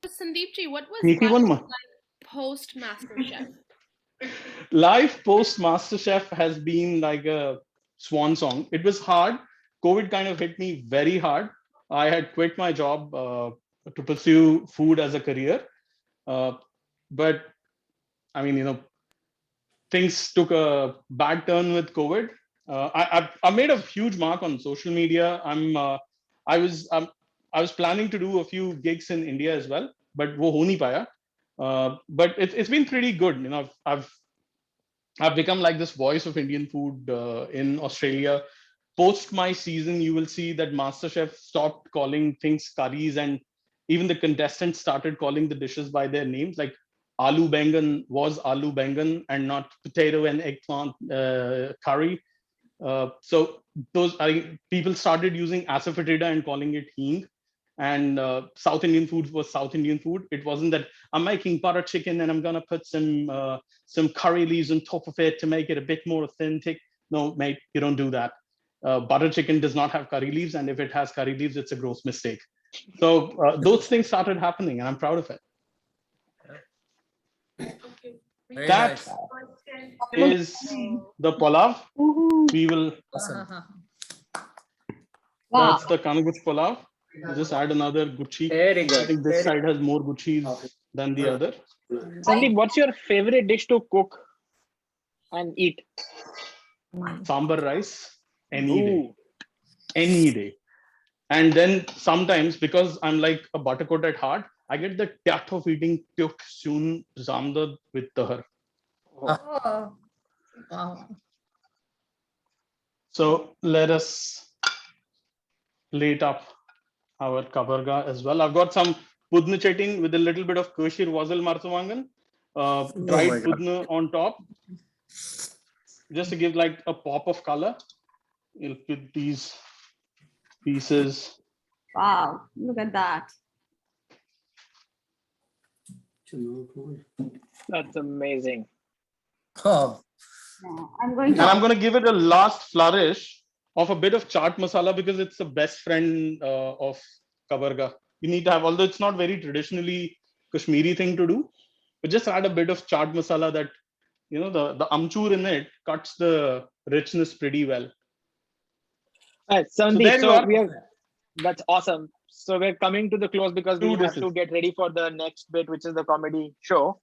Speaker 1: Sandeep ji, what was like post MasterChef?
Speaker 3: Life post MasterChef has been like a swan song. It was hard. COVID kind of hit me very hard. I had quit my job to pursue food as a career. But I mean, things took a bad turn with COVID. I made a huge mark on social media. I was planning to do a few gigs in India as well, but wo ho nahi paya. But it's been pretty good. I've I've become like this voice of Indian food in Australia. Post my season, you will see that MasterChef stopped calling things curries, and even the contestants started calling the dishes by their names. Like aloo bangan was aloo bangan and not potato and eggplant curry. So people started using asafoetida and calling it hing. And South Indian food was South Indian food. It wasn't that I'm making butter chicken and I'm gonna put some curry leaves on top of it to make it a bit more authentic. No, mate, you don't do that. Butter chicken does not have curry leaves, and if it has curry leaves, it's a gross mistake. So those things started happening, and I'm proud of it.
Speaker 7: Very
Speaker 3: That
Speaker 7: nice.
Speaker 3: is the pulav. We will.
Speaker 7: Awesome.
Speaker 2: Wow.
Speaker 3: That's the Kanaguch pulav. Just add another guchi.
Speaker 6: Very
Speaker 3: I
Speaker 6: good.
Speaker 3: think this side has more guchis than the other.
Speaker 4: Sandeep, what's your favorite dish to cook and eat?
Speaker 3: Sambar rice, any day. And then sometimes, because I'm like a buttercoat at heart, I get the taste of eating tuk soon zamdad with tahar.
Speaker 9: Oh, wow.
Speaker 3: So let us plate up our kabargah as well. I've got some pudna chetting with a little bit of kashir wasal marsavangan, dried
Speaker 7: my God.
Speaker 3: pudna on top, just to give like a pop of color. You'll put these pieces.
Speaker 5: Wow, look at that.
Speaker 4: That's amazing.
Speaker 7: Oh,
Speaker 5: Yeah, I'm going
Speaker 3: And
Speaker 5: to.
Speaker 3: I'm going to give it a last flourish of a bit of chaat masala because it's the best friend of kabargah. You need to have, although it's not very traditionally Kashmiri thing to do, but just add a bit of chaat masala that, you know, the amchur in it cuts the richness pretty well.
Speaker 4: Sandeep,
Speaker 3: there you are.
Speaker 4: that's awesome. So we're coming to the close because we
Speaker 3: Two
Speaker 4: have
Speaker 3: dishes.
Speaker 4: to get ready for the next bit, which is the comedy show.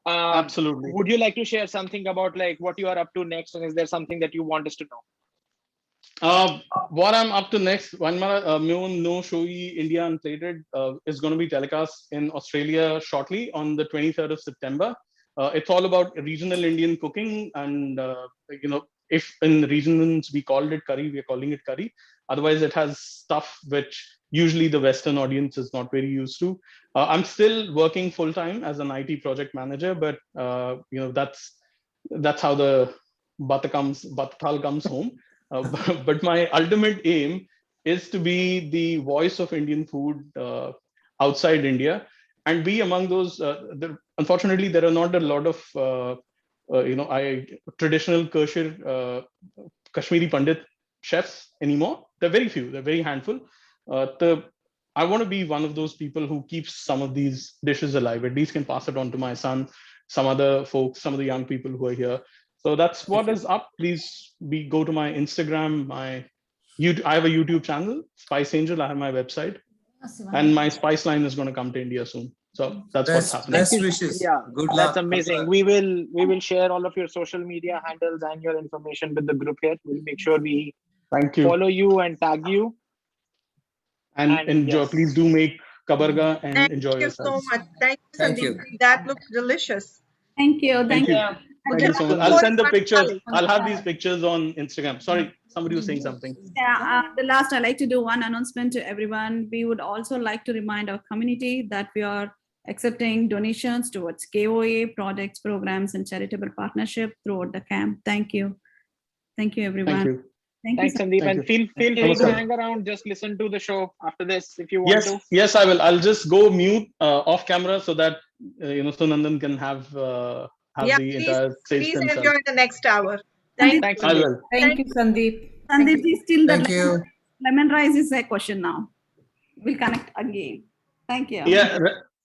Speaker 3: Absolutely.
Speaker 4: Would you like to share something about like what you are up to next, and is there something that you want us to know?
Speaker 3: What I'm up to next, one no showy India Unplated is going to be telecast in Australia shortly on the 23rd of September. It's all about regional Indian cooking, and you know, if in regions we called it curry, we are calling it curry. Otherwise, it has stuff which usually the Western audience is not very used to. I'm still working full time as an IT project manager, but you know, that's how the batal comes home. But my ultimate aim is to be the voice of Indian food outside India and be among those. Unfortunately, there are not a lot of you know, traditional Kashmiri Pandit chefs anymore. They're very few. They're very handful. I want to be one of those people who keeps some of these dishes alive. At least can pass it on to my son, some other folks, some of the young people who are here. So that's what is up. Please go to my Instagram, my YouTube. I have a YouTube channel, Spice Angel. I have my website, and my spice line is going to come to India soon. So that's what's happening.
Speaker 7: Best wishes.
Speaker 4: Yeah,
Speaker 7: Good luck.
Speaker 4: that's amazing. We will share all of your social media handles and your information with the group here. We'll make sure we
Speaker 3: Thank you.
Speaker 4: follow you and tag you.
Speaker 3: And enjoy.
Speaker 4: Yes.
Speaker 3: Please do make kabargah and
Speaker 9: Thank
Speaker 3: enjoy
Speaker 9: you
Speaker 3: yourselves.
Speaker 9: so much. Thank you,
Speaker 7: Thank
Speaker 9: Sandeep.
Speaker 7: you.
Speaker 9: That looks delicious.
Speaker 5: Thank you.
Speaker 3: Thank you.
Speaker 8: Yeah.
Speaker 3: Thank you so much. I'll
Speaker 9: Good
Speaker 3: send the
Speaker 9: one,
Speaker 3: pictures.
Speaker 9: Sally.
Speaker 3: I'll have these pictures on Instagram. Sorry, somebody was saying something.
Speaker 5: Yeah, the last I like to do one announcement to everyone. We would also like to remind our community that we are accepting donations towards KOA projects, programs, and charitable partnership throughout the camp. Thank you. Thank you, everyone.
Speaker 3: Thank you.
Speaker 4: Thanks, Sandeep.
Speaker 3: Thank
Speaker 4: And feel free to
Speaker 3: Namaskar.
Speaker 4: hang around. Just listen to the show after this if you want to.
Speaker 3: Yes, I will. I'll just go mute off camera so that you know, so Nandan can have the entire stage
Speaker 9: Please
Speaker 3: himself.
Speaker 9: enjoy the next hour. Thank
Speaker 4: Thanks,
Speaker 3: I
Speaker 4: Sandeep.
Speaker 3: will.
Speaker 10: Thank you, Sandeep.
Speaker 5: Sandeep, is still the
Speaker 7: Thank you.
Speaker 5: lemon rice is a question now. We'll connect again. Thank you.
Speaker 3: Yeah,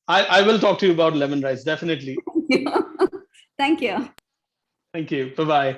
Speaker 3: I will talk to you about lemon rice, definitely.
Speaker 5: Thank you.
Speaker 3: Thank you. Bye-bye.